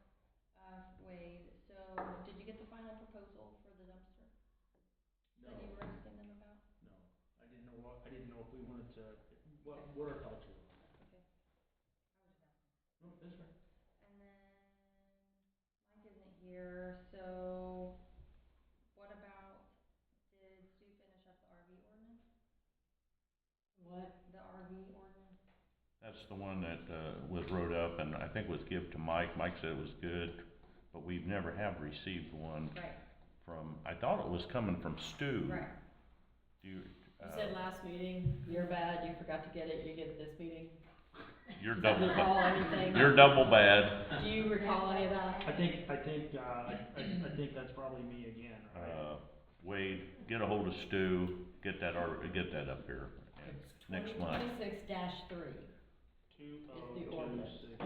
Wade. So, did you get the final proposal for the dumpster
No,
that you were asking them about?
no, I didn't know if we wanted to, what our thoughts were on that.
Okay. I was just asking.
No, that's right.
And then Mike isn't here, so what about, did Stu finish up the RV ordinance?
What?
The RV ordinance?
That's the one that, was wrote up and I think was given to Mike. Mike said it was good, but we've never have received one
Right,
from, I thought it was coming from Stu.
right.
Do you,
You said last meeting, you're bad, you forgot to get it, you get it this meeting.
you're
Does that
double,
recall anything?
you're double bad.
Do you recall any of that?
I think that's probably me again, right?
Wade, get a hold of Stu, get that up here next month.
2026-3.
2026-3.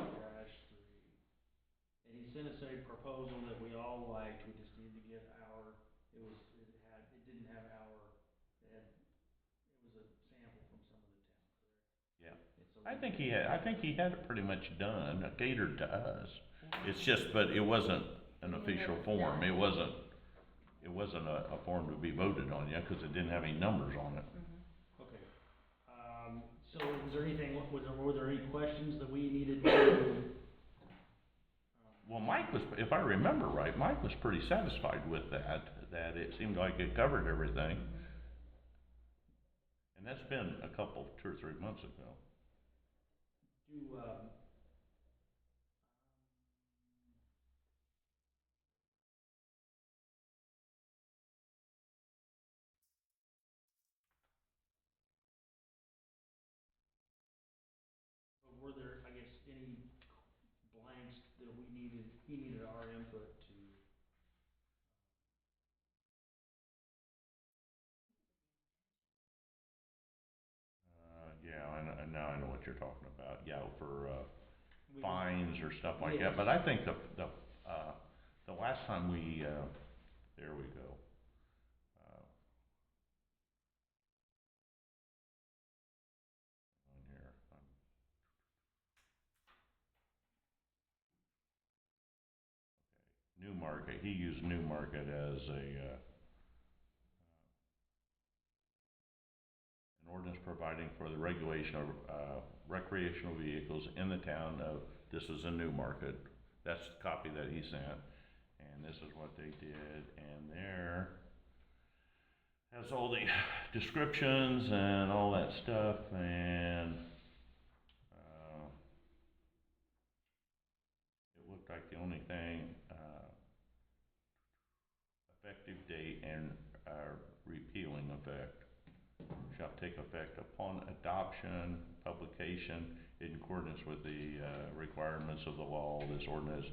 And he sent us a proposal that we all liked, we just needed to get it didn't have it was a sample from some of the towns, correct?
Yeah.
It's a
I think he had it pretty much done, catered to us. It's just, but it wasn't an official form. It wasn't a form to be voted on yet, cause it didn't have any numbers on it.
Okay, so was there anything, were there any questions that we needed to?
Well, Mike was, if I remember right, Mike was pretty satisfied with that it seemed like it covered everything. And that's been a couple, 2 or 3 months ago.
Were there, I guess, any blanks that he needed our input to?
Yeah, now I know what you're talking about. Yeah, for,
We-
fines or stuff like
Yes.
that. But I think the last time we, there we go. On here, Newmarket, he used Newmarket as an ordinance providing for the regulation of, recreational vehicles in the town of, this is in Newmarket. That's the copy that he sent, and this is what they did, and there has all the descriptions and all that stuff, and, it looked like the only thing, effective date and, repealing effect shall take effect upon adoption, publication, in accordance with the, requirements of the law. This ordinance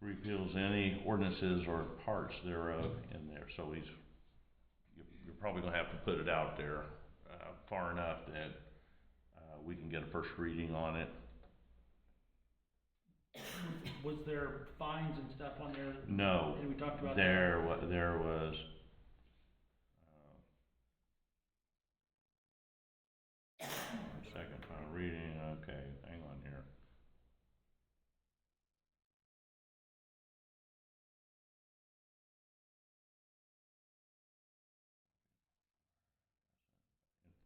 repeals any ordinances or parts thereof in there. So you're probably gonna have to put it out there, far enough that, we can get a first reading on it.
Was there fines and stuff on there?
No,
And we talked about that?
there was, second final reading, okay, hang on here.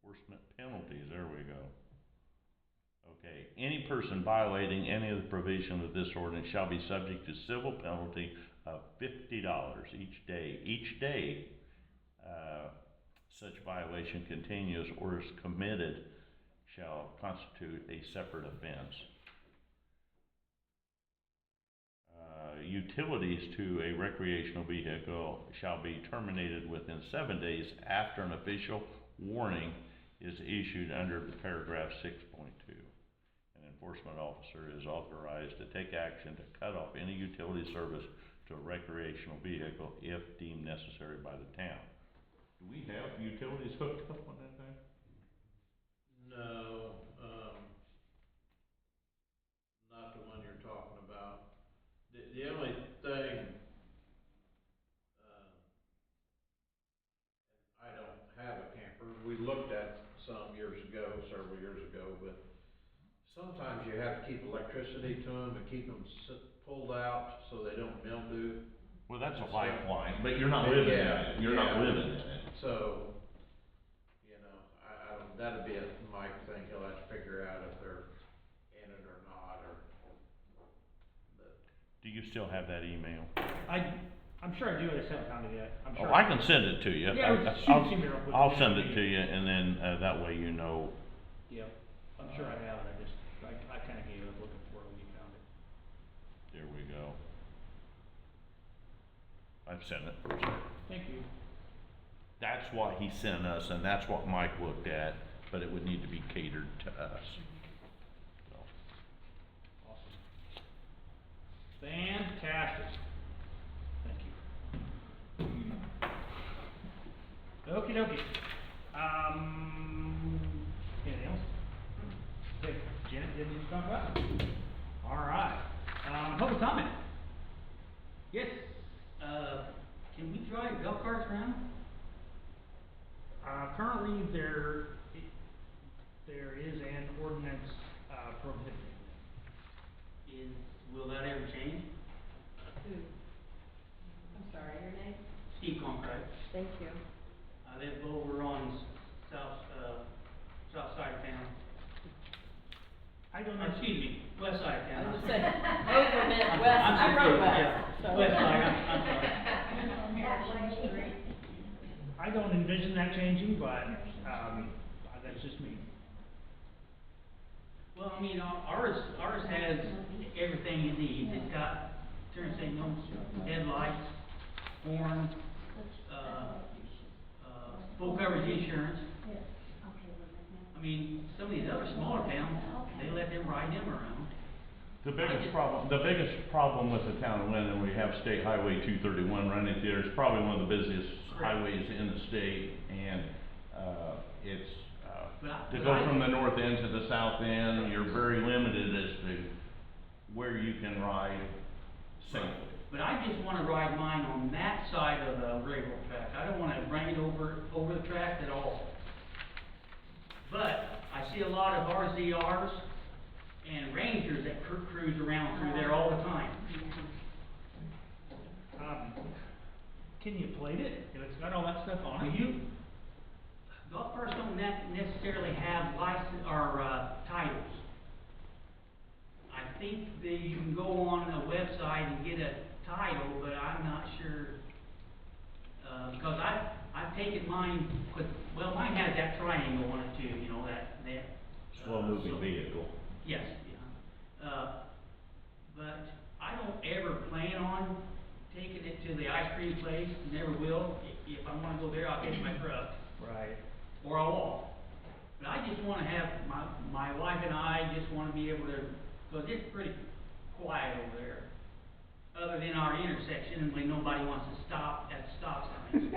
Enforcement penalties, there we go. Okay, any person violating any of the provision of this ordinance shall be subject to civil penalty of $50 each day. Each day, such violation continues or is committed shall constitute a separate offense. Utilities to a recreational vehicle shall be terminated within 7 days after an official warning is issued under paragraph 6.2. An enforcement officer is authorized to take action to cut off any utility service to a recreational vehicle if deemed necessary by the town. Do we have utilities hooked up on that thing?
No, not the one you're talking about. The only thing, I don't have a camper. We looked at some several years ago, but sometimes you have to keep electricity to them and keep them pulled out so they don't mildew.
Well, that's a lifeline, but you're not living in it. You're not living in it.
So, you know, I don't, that'd be a Mike thing. He'll have to figure out if they're in it or not, or, but.
Do you still have that email?
I'm sure I do, I just haven't found it yet, I'm sure.
Oh, I can send it to you.
Yeah, shoot it to me real quick.
I'll send it to you, and then, that way you know.
Yep, I'm sure I have it, I kinda gave up looking for it when you found it.
There we go. I've sent it first.
Thank you.
That's what he sent us, and that's what Mike looked at, but it would need to be catered to us. So,
Awesome. Fantastic. Thank you. Okey dokey. Anything else? Okay, Janet, did you talk about? All right, public comment. Yes,
Can we drive golf carts around?
currently there is an ordinance, prohibiting them.
Will that ever change?
Who? I'm sorry, your name?
Steve Conkright.
Thank you.
I live over on south side of town.
I don't
Or,
know.
excuse me, west side of
I
town.
was just saying, over Midwest, I'm from West, so.
West side, I'm sorry.
I don't envision that changing, but, that's just me.
Well, I mean, ours has everything it needs. It's got turn signals, headlights, horn, full coverage insurance. I mean, some of these other smaller towns, they let them ride them around.
The biggest problem with the town of Linden, we have State Highway 231 running through there. It's probably one of the busiest highways in the state, and, it's, to go from the north end to the south end, you're very limited as to where you can ride safely.
But I just wanna ride mine on that side of the railroad track. I don't wanna bring it over the track at all. But I see a lot of RZRs and Rangers that cruise around through there all the time.
Can you plate it if it's got all that stuff on it?
Golf carts don't necessarily have license, or, titles. I think that you can go on a website and get a title, but I'm not sure, because I've taken mine, mine has that triangle on it too, you know, that.
Slow-moving vehicle.
Yes, yeah. But I don't ever plan on taking it to the ice cream place, never will. If I wanna go there, I'll take my truck,
Right.
or I'll walk. But I just wanna have, my wife and I just wanna be able to, cause it's pretty quiet over there. Other than our intersection when nobody wants to stop at the stop signs.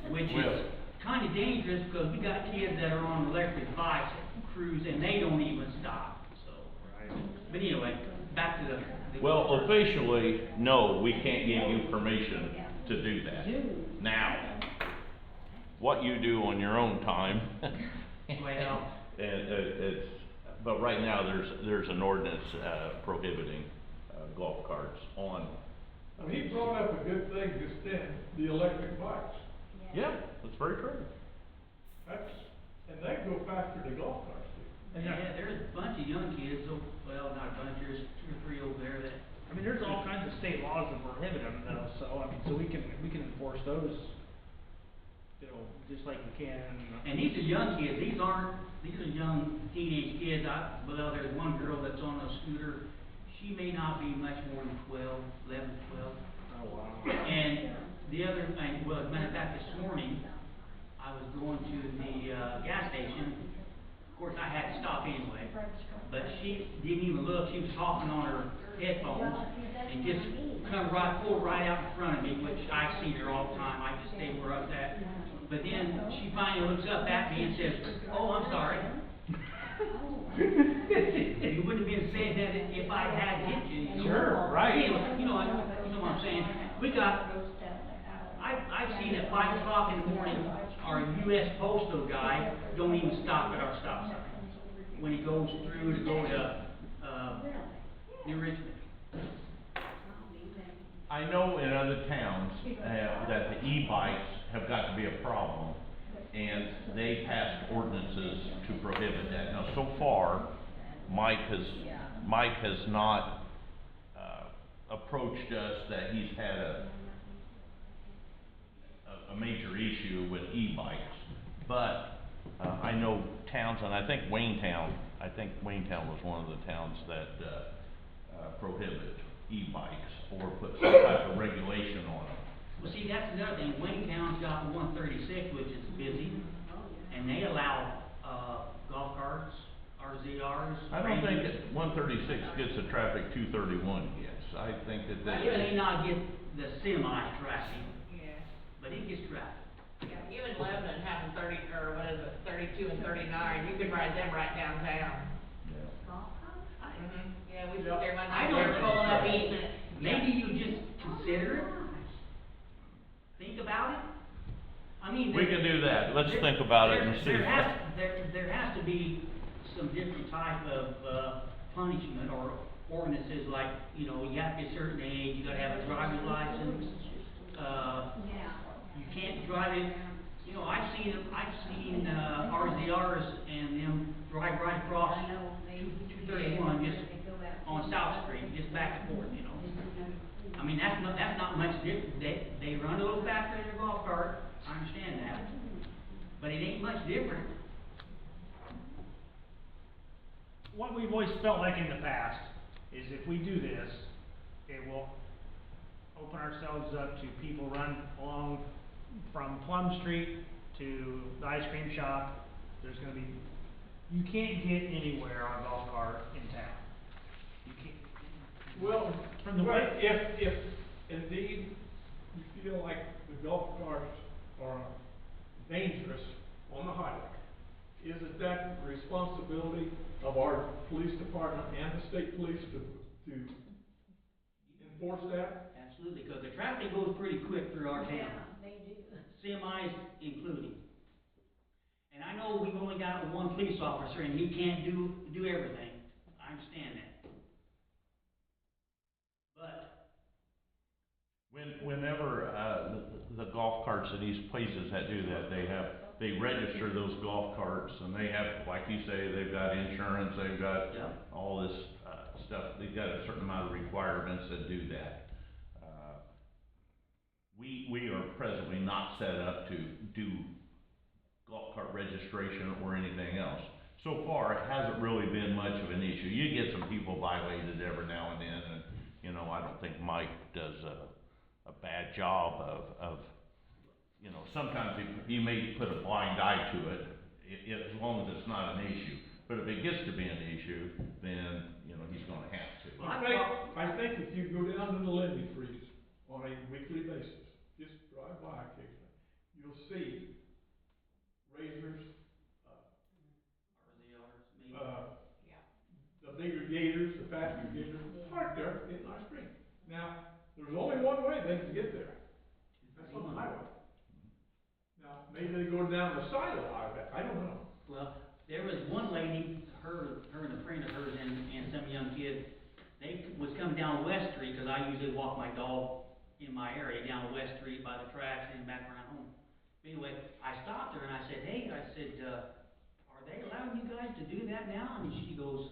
Which is kinda dangerous, because we got kids that are on electric bikes that cruise and they don't even stop, so.
Right.
But anyway, back to the.
Well, officially, no, we can't give you permission to do that. Now, what you do on your own time,
Well,
it's, but right now, there's an ordinance, prohibiting, golf carts on.
Well, he brought up a good thing just then, the electric bikes.
Yeah, that's very true.
That's, and they go faster than golf carts do.
And
Yeah,
that-
there's a bunch of young kids, so, well, not a bunch, there's 2 or 3 over there that,
I mean, there's all kinds of state laws that prohibit them though, so, I mean, so we can enforce those, you know, just like we can.
and these are young kids, these are young teenage kids. Well, there's one girl that's on a scooter, she may not be much more than 11, 12.
Oh, wow.
And the other, well, as a matter of fact, this morning, I was going to the, gas station. Of course, I had to stop anyway, but she didn't even look, she was talking on her headphones, and just pulled right out in front of me, which I see her all the time, I just stay where I was at. But then she finally looks up at me and says, "Oh, I'm sorry." You wouldn't have been saying that if I had hit you, you know?
Sure, right.
You know what I'm saying? I've seen at 5 o'clock in the morning, our US Postal guy don't even stop at our stop sign. When he goes through to go to, New Richmond.
I know in other towns, that the e-bikes have got to be a problem, and they passed ordinances to prohibit that. Now, so far, Mike has not, approached us that he's had a major issue with e-bikes. But, I know towns, and I think Waynetown was one of the towns that, prohibit e-bikes or put some type of regulation on them.
Well, see, that's another thing, Wayne-Town's got the 136, which is busy, and they allow, golf carts, RZRs.
I don't think that 136 gets the traffic 231 gets. I think that
It may not get the semi-traffic,
Yeah.
but it gets traffic.
Yeah, even Lebanon having 30, or what is it, 32 and 39, you can ride them right downtown. Yeah, we sit there one
I
night,
don't
we're
know.
pulling up eating it.
Maybe you just consider it, think about it. I mean.
We can do that. Let's think about it and see.
There has to be some different type of, punishment or ordinances, like, you know, you have to be a certain age, you gotta have a driver's license. You can't drive it, you know, I've seen RZRs and them drive right across 231 just on South Street, just back and forth, you know. I mean, that's not much different. They run a little faster than a golf cart, I understand that, but it ain't much different.
What we've always felt like in the past is if we do this, it will open ourselves up to people run along from Plum Street to the ice cream shop. There's gonna be, you can't get anywhere on a golf cart in town. You can't.
Well,
From the
but
way-
if indeed you feel like the golf carts are dangerous on the highway, isn't that the responsibility of our police department and the state police to enforce that?
Absolutely, because the traffic goes pretty quick through our town. Semis including. And I know we've only got one police officer and he can't do everything. I understand that. But,
Whenever, the golf carts at these places that do that, they register those golf carts, and they have, like you say, they've got insurance, they've got
yeah,
all this, stuff, they've got a certain amount of requirements that do that. We are presently not set up to do golf cart registration or anything else. So far, it hasn't really been much of an issue. You get some people violated every now and then, and, you know, I don't think Mike does a bad job of, you know, sometimes he may put a blind eye to it, as long as it's not an issue. But if it gets to be an issue, then, you know, he's gonna have to.
I think if you go down to the Lindy Freeze on a weekly basis, just drive by occasionally, you'll see razors,
RZRs, maybe.
the bigger gators, the faster gators, parked there getting ice cream. Now, there's only one way they can get there, that's on the highway. Now, maybe they go down the side of the highway, I don't know.
Well, there was one lady, her and a friend of hers and some young kid, they was coming down West Street, cause I usually walk my dog in my area down West Street by the tracks and back around home. Anyway, I stopped her and I said, hey, I said, are they allowing you guys to do that now? And she goes,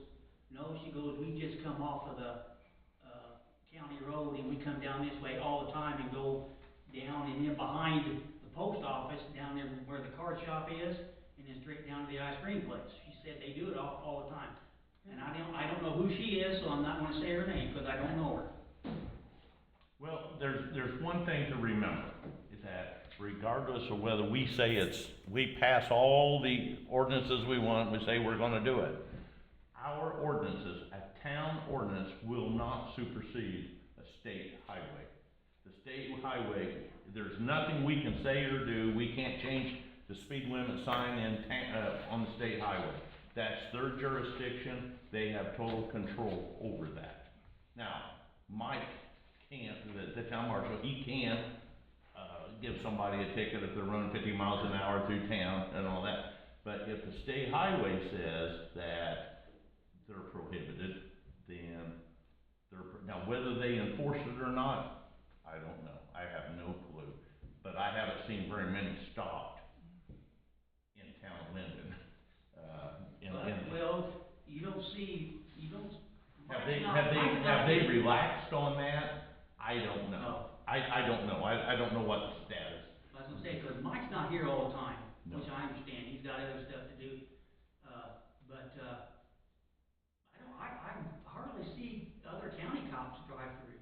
no, she goes, we just come off of the, county road and we come down this way all the time and go down and then behind the post office, down there where the car shop is, and then straight down to the ice cream place. She said they do it all the time. And I don't know who she is, so I'm not gonna say her name, cause I don't know her.
Well, there's one thing to remember, is that regardless of whether we say we pass all the ordinances we want, we say we're gonna do it, our ordinances, a town ordinance will not supersede a state highway. The state highway, there's nothing we can say or do, we can't change the speed limit sign on the state highway. That's their jurisdiction, they have total control over that. Now, Mike can't, the town marshal, he can, give somebody a ticket if they're running 50 miles an hour through town and all that. But if the state highway says that they're prohibited, then now whether they enforce it or not, I don't know, I have no clue. But I haven't seen very many stopped in town of Linden.
Well, you don't.
Have they relaxed on that? I don't know. I don't know. I don't know what the status.
I was gonna say, cause Mike's not here all the time,
No.
which I understand, he's got other stuff to do. I hardly see other county cops drive through.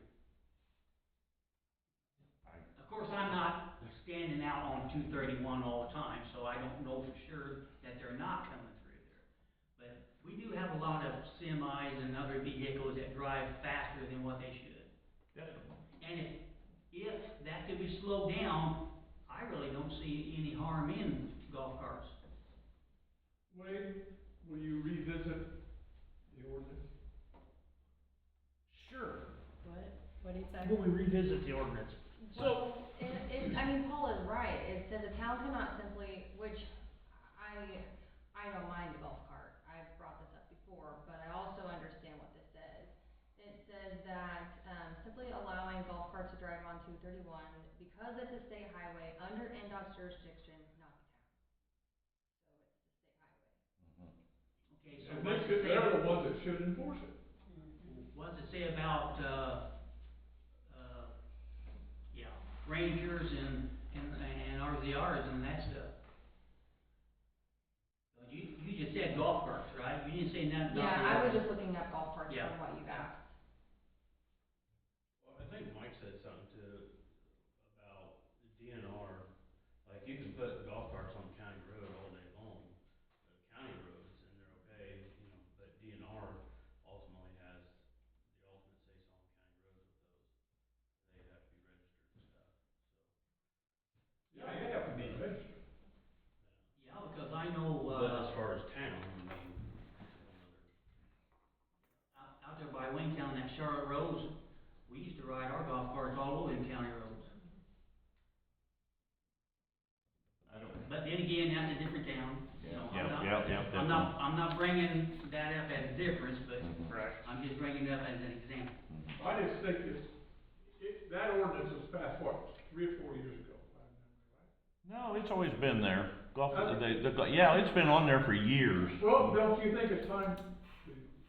Of course, I'm not standing out on 231 all the time, so I don't know for sure that they're not coming through there. But we do have a lot of semis and other vehicles that drive faster than what they should.
Definitely.
And if that could be slowed down, I really don't see any harm in golf carts.
Wade, will you revisit the ordinance?
Sure.
What did he say?
Will we revisit the ordinance? So,
I mean, Paul is right, it says a town cannot simply, which I don't mind a golf cart, I've brought this up before, but I also understand what this says. It says that, simply allowing golf carts to drive on 231, because it's a state highway, under NDOT's jurisdiction, not the town. So it's the state highway.
Okay, so
And
what's it say?
they're the ones that should enforce it.
What's it say about, rangers and RZRs and that stuff? You just said golf carts, right? You didn't say nothing about.
Yeah, I was just looking up golf carts
Yeah.
from what you've asked.
Well, I think Mike said something too about the DNR, like you can put golf carts on county road all day long, county roads, and they're okay, you know, but DNR ultimately has the ultimate say-so on county roads with those. They have to be registered and stuff, so.
Yeah, you have to be registered.
Yeah, because I know,
But as far as town, I mean, that's another.
out there by Waynestown, that Charlotte Rose, we used to ride our golf carts all over them county roads.
I don't.
But then again, that's a different town, you know,
Yeah.
I'm not bringing that up as a difference, but
right.
I'm just bringing it up as an example.
I just think that ordinance was passed, what, 3 or 4 years ago, if I remember right?
No, it's always been there. Yeah, it's been on there for years.
Well, don't you think it's time to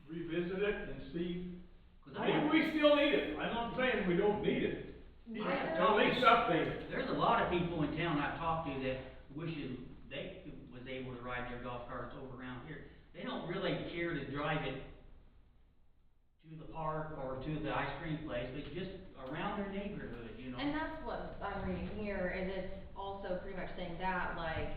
revisit it and see?
'Cause
Maybe we still need it, I'm not saying we don't need it. At least update it.
There's a lot of people in town I've talked to that wishes they was able to ride their golf carts over around here. They don't really care to drive it to the park or to the ice cream place, but just around their neighborhood, you know.
And that's what I'm reading here, is it's also pretty much saying that, like,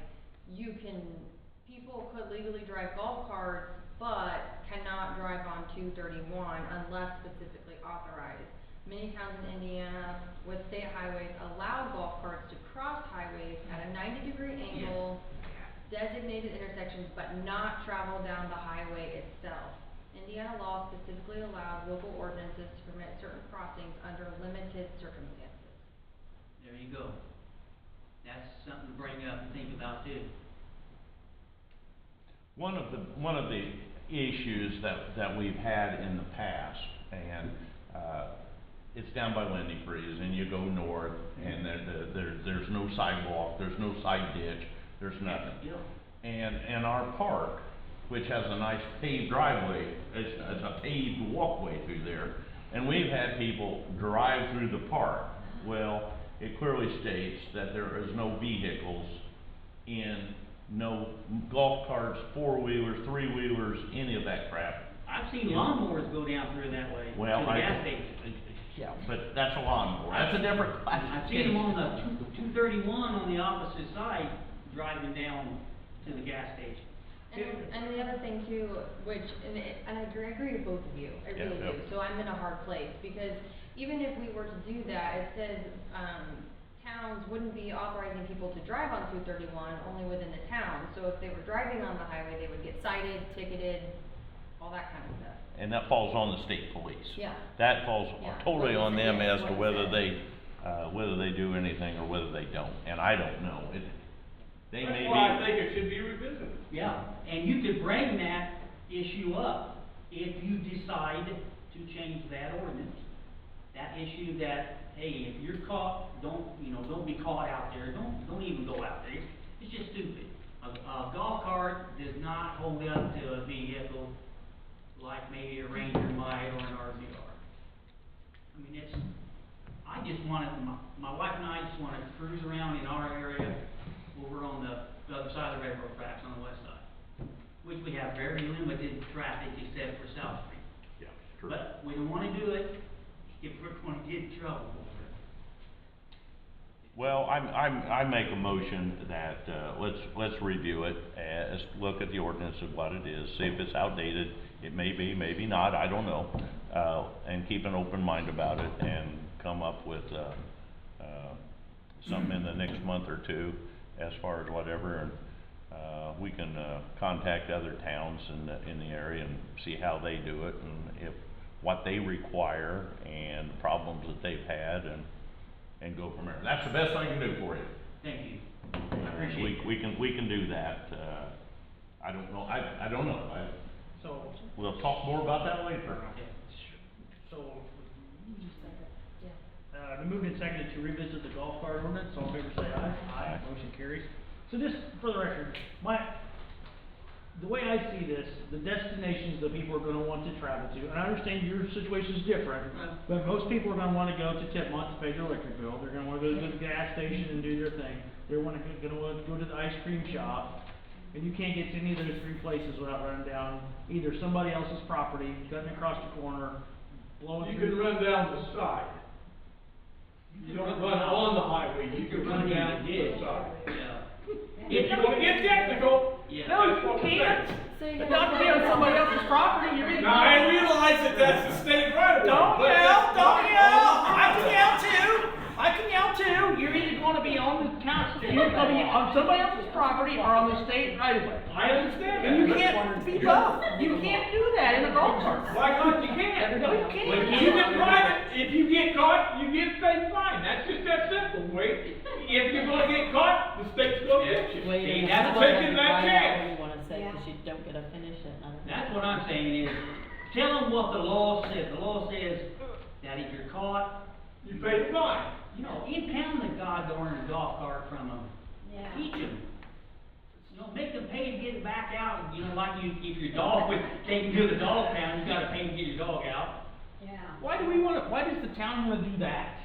people could legally drive golf carts, but cannot drive on 231 unless specifically authorized. Many towns in Indiana with state highways allow golf carts to cross highways at a 90-degree angle, designated intersections, but not travel down the highway itself. Indiana law specifically allows local ordinances to permit certain crossings under limited circumstances.
There you go. That's something to bring up and think about too.
One of the issues that we've had in the past, and it's down by Wendy Freeze, and you go north, and there's no sidewalk, there's no side ditch, there's nothing.
Yeah.
And our park, which has a nice paved driveway, it's a paved walkway through there, and we've had people drive through the park. Well, it clearly states that there is no vehicles in, no golf carts, four-wheelers, three-wheelers, any of that crap.
I've seen lawnmowers go down through that way, to
Well,
the gas station.
Yeah, but that's a lawnmower, that's a different
I've seen them on the 231 on the opposite side, driving down to the gas station.
And the other thing too, which, and I agree with both of you, I really
Yeah,
do,
yep.
so I'm in a hard place, because even if we were to do that, it says, towns wouldn't be authorizing people to drive on 231, only within the town, so if they were driving on the highway, they would get cited, ticketed, all that kind of stuff.
And that falls on the state police.
Yeah.
That falls
Yeah.
totally on them as to
What is
whether they do anything or whether they don't, and I don't know. They may
That's why I
be,
think it should be revisited.
Yeah, and you could bring that issue up if you decide to change that ordinance. That issue that, hey, if you're caught, don't be caught out there, don't even go out there. It's just stupid. A golf cart does not hold up to a vehicle like maybe a Ranger might or an RZR. I mean, I just wanted, my wife and I just wanted to cruise around in our area over on the other side of the railroad tracks on the west side, which we have very limited traffic except for South Street.
yeah, true.
But we don't wanna do it if we're gonna get in trouble over it.
Well, I make a motion that, let's review it, look at the ordinance of what it is, see if it's outdated. It may be, maybe not, I don't know, and keep an open mind about it and come up with, something in the next month or two as far as whatever, and, we can, contact other towns in the area and see how they do it and if, what they require and problems that they've had and go from there. That's the best I can do for you.
Thank you. I appreciate it.
We can do that, I don't know, I don't know,
So,
we'll talk more about that later.
Okay.
so,
Yeah.
the movement seconded to revisit the golf cart ordinance, all in favor say aye.
Aye.
Motion carries. So just for the record, the way I see this, the destinations that people are gonna want to travel to, and I understand your situation's different, but most people are gonna wanna go to Tipmont to pay their electric bill, they're gonna wanna go to the gas station and do their thing, they're gonna wanna go to the ice cream shop, and you can't get to any of those three places without running down either somebody else's property, cutting across the corner, blowing
You
through.
can run down the side. You don't run on the highway, you can run down the side.
Yeah.
If you wanna get technical,
Yeah.
that's what we're saying.
So you're
But
gonna.
not to be on somebody else's property, you're in.
Now, I realize that that's the state right of way.
Don't
but
yell,
that's
don't
not
yell,
on the
I can
highway.
yell too, I can yell too, you're either gonna be on the council, you're gonna be on somebody else's property or on the state right of way.
I understand that.
And you
but-
can't be both, you can't do that in a golf cart.
Why not, you can't?
No, you
If
can't.
you get private, if you get caught, you get paid fine, that's just that simple, wait. If you're gonna get caught, the state's gonna get you.
See, that's
You're
what,
taking that chance.
wanna say, cause you don't get to finish it.
that's what I'm saying is, tell them what the law says. The law says that if you're caught,
You pay the fine.
impound the goddamn golf cart from them.
Yeah.
Teach them. Make them pay to get it back out, like if your dog was taken to the dog pound, you gotta pay to get your dog out.
Yeah.
Why does the town wanna do that?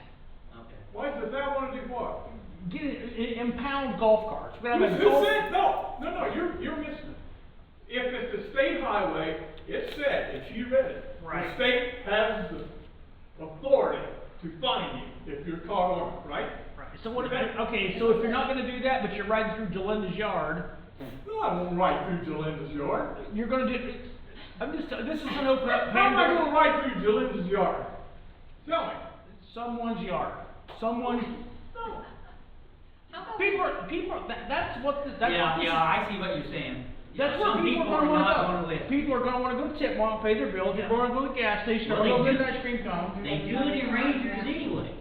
Okay.
Why does that wanna do what?
Impound golf carts. We have a
Who
golf-
said, no, you're missing it. If it's a state highway, it said, if you read it,
Right.
the state has the authority to fine you if you're caught on it, right?
Right, so what, okay, so if you're not gonna do that, but you're riding through Jolinda's yard,
No, I won't ride through Jolinda's yard.
you're gonna do, this is gonna open up
How am I
Pandora's,
gonna ride through Jolinda's yard? Tell me.
someone's yard, someone,
No.
How about?
that's what this is.
I see what you're saying.
That's where
Some
people are
are
gonna
not
wanna
gonna
go.
listen.
People are gonna wanna go to Tipmont, pay their bills, they're gonna go to the gas station,
Well,
they're gonna
they
go to
do.
the ice cream cone.
They do it in Rangers anyway.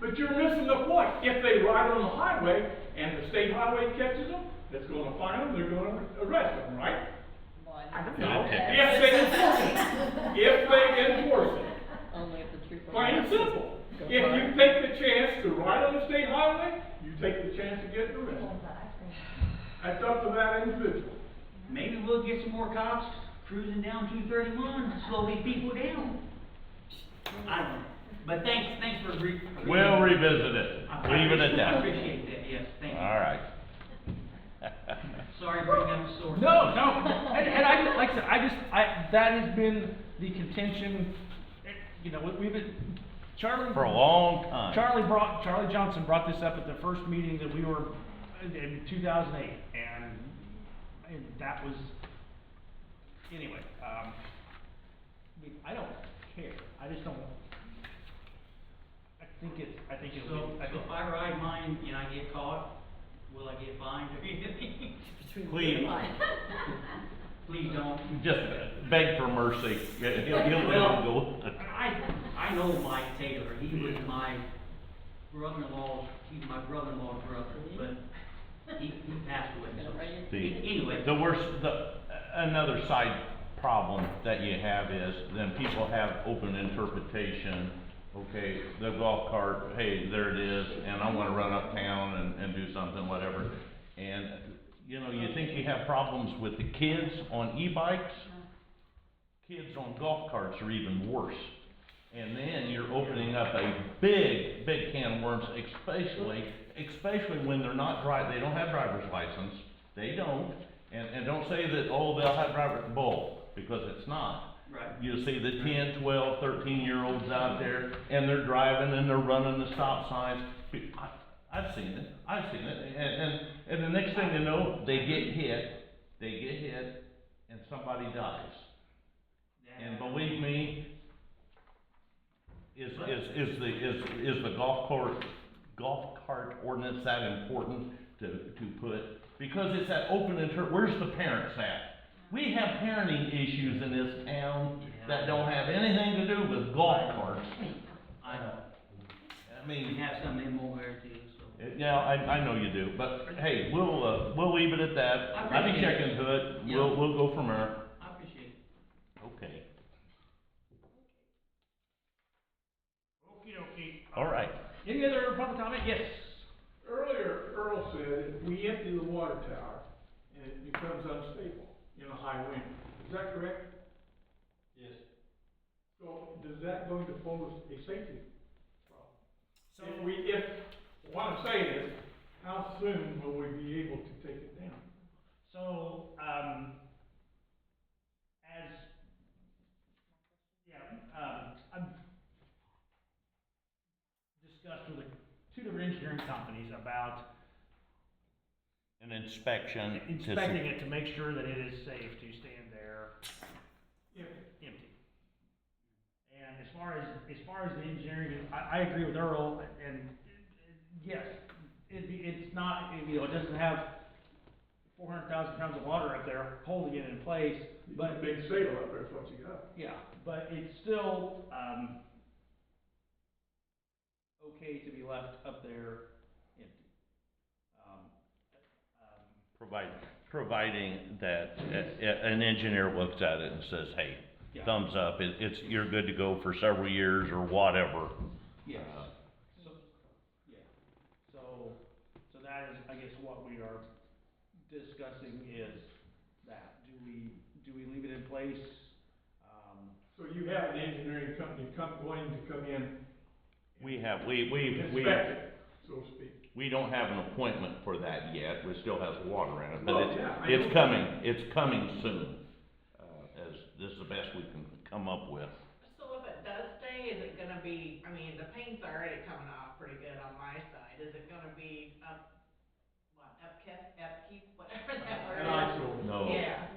But you're missing the point. If they ride on the highway and the state highway catches them, it's gonna fine them, they're gonna arrest them, right?
I don't
know.
If they enforce it. If they enforce it.
Only if the trooper.
Plain If you take the chance to ride on the state highway, you take the chance of getting arrested. That's up to that individual.
Maybe we'll get some more cops cruising down 231 to slow these people down. I don't know, but thanks for
We'll revisit it, leave it at
I
that.
appreciate that, yes, thank you.
All right.
Sorry, bring up a sore.
No, and I, like I said, that has been the contention, you know, we've been, Charlie.
For a long time.
Charlie Johnson brought this up at the first meeting that we were, in 2008, and that was, anyway, I mean, I don't care, I just don't, I think it'll
So
be, I think.
if I ride mine and I get caught, will I get fined or anything?
Please,
Please don't.
just beg for mercy. He'll go.
I know Mike Taylor, he was my brother-in-law's brother, but he passed away, so.
See,
Anyway.
the worst, another side problem that you have is, then people have open interpretation. Okay, the golf cart, hey, there it is, and I wanna run uptown and do something, whatever. And, you know, you think you have problems with the kids on e-bikes? Kids on golf carts are even worse. And then you're opening up a big can of worms, especially when they're not they don't have driver's license. They don't. And don't say that, oh, they'll have driver's bull, because it's not.
Right.
You see the 10, 12, 13-year-olds out there, and they're driving and they're running the stop signs. I've seen it, and the next thing you know, they get hit, and somebody dies. And believe me, is the golf cart ordinance that important to put? Because it's that open where's the parents at? We have parenting issues in this town that don't have anything to do with golf carts.
I know.
I
We
mean,
have some of them over there too, so.
yeah, I know you do, but hey, we'll leave it at that.
I
Let me
appreciate
check
it.
into it,
Yeah.
we'll go from there.
I appreciate it.
Okay,
Okey-dokey.
all right.
Any other public comment? Yes.
Earlier, Earl said, if we empty the water tower and it becomes unstable in a high wind, is that correct?
Yes.
So, is that going to pose a safety problem?
So,
What I'm saying is, how soon will we be able to take it down?
So, I've discussed with two different engineering companies about
An inspection.
inspecting it to make sure that it is safe to stand there
If,
empty. And as far as the engineering, I agree with Earl, and yes, it's not, you know, it doesn't have 400,000 pounds of water up there holding it in place,
but
but
big sail up there is what you got.
yeah, but it's still, okay to be left up there empty.
Providing that an engineer looks at it and says, hey,
Yeah.
thumbs up, you're good to go for several years or whatever.
Yes. So, yeah, so that is, I guess, what we are discussing is that, do we leave it in place?
So you have an engineering company going to come in.
We have,
Inspect it, so to speak.
we don't have an appointment for that yet, it still has water in it, but
Well, yeah, I
it's
know.
coming soon. As this is the best we can come up with.
So if it does stay, is it gonna be, I mean, the paint's already coming off pretty good on my side, is it gonna be upkeep, whatever that word is?
And I so.
No.
Yeah.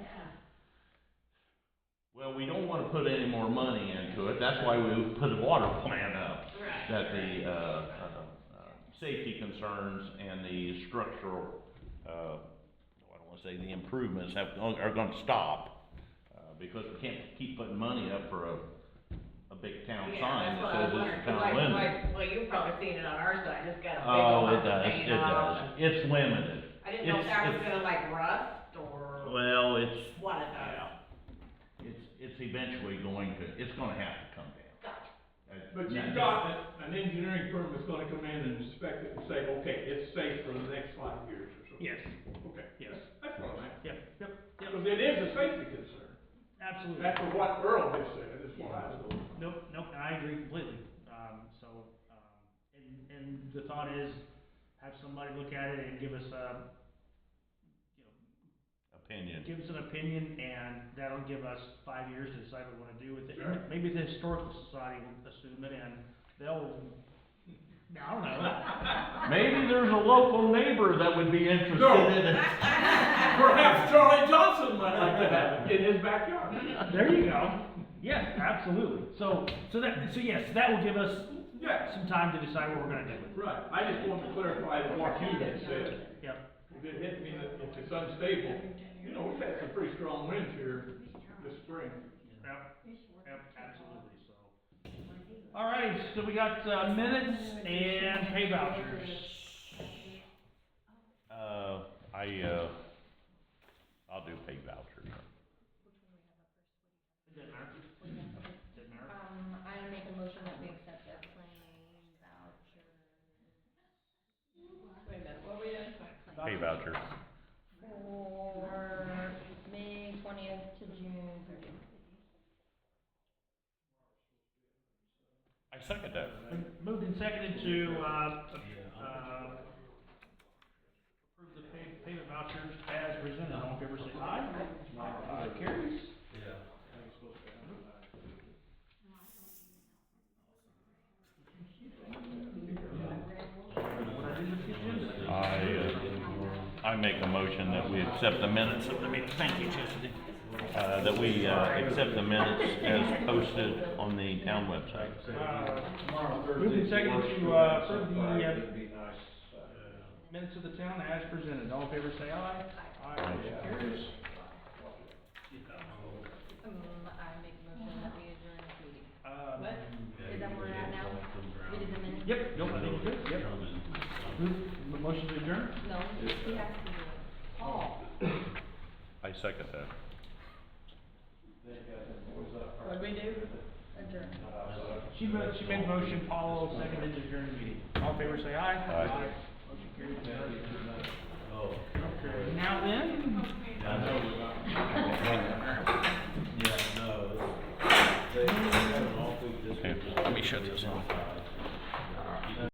Well, we don't wanna put any more money into it, that's why we put a water plant up.
Right.
That the, safety concerns and the structural, I don't wanna say the improvements are gonna stop, because we can't keep putting money up for a big town sign that says it's a town limit.
Well, you've probably seen it on our side, it's got a big
Oh,
old
it does,
paint
it
on
does, it's limited.
I didn't know if that was
It's-
gonna like rust or
Well, it's,
what it does.
yeah, it's eventually going to, it's gonna have to come down.
Gotcha.
But you've got an engineering firm that's gonna come in and inspect it and say, okay, it's safe for the next 5 years or something.
Yes,
Okay.
yes.
That's what I'm asking.
Yep.
Because it is a safety concern.
Absolutely.
That's what Earl has said, is what I was going.
Nope, and I agree completely. And the thought is, have somebody look at it and give us a,
Opinion.
give us an opinion, and that'll give us 5 years to decide what we wanna do with it.
Sure.
Maybe the historical society will assume it, and they'll, I don't know.
Maybe there's a local neighbor that would be interested
No.
in it.
Perhaps Charlie Johnson might like to have it in his backyard.
There you go. Yes, absolutely. So yes, that will give us
Yeah,
some time to decide what we're gonna do with it.
right. I just wanted to clarify what he had said.
Yep.
If it hit me that if it's unstable, you know, we've had some pretty strong winds here this spring.
Yep, absolutely, so. All right, so we got, minutes and pay vouchers.
I'll do pay vouchers.
Doesn't matter. Doesn't matter.
I make a motion that we accept the claim voucher.
Wait a minute, what were we doing?
Pay vouchers.
For May 20th to June 30th.
I second that.
Moved and seconded to, approve the payment vouchers as presented. All in favor, say aye. Aye, carries.
Yeah.
What I did with the agenda.
I make a motion that we accept the minutes of the meeting. Thank you, Chastity. That we, accept the minutes as posted on the town website.
Moved and seconded to, approve the, minutes of the town as presented. All in favor, say aye. Aye, motion carries.
I make a motion that we adjourn this meeting.
What?
Is that where we're at now? We did the minutes?
Yep, I think we're good, yep. The motion to adjourn?
No, he has to do it. Paul.
I second that.
What'd we do?
Adjourn.
She made a motion, Paulo seconded to adjourn the meeting. All in favor, say aye.
Aye.
Motion carries.
Oh.
Okay, now then,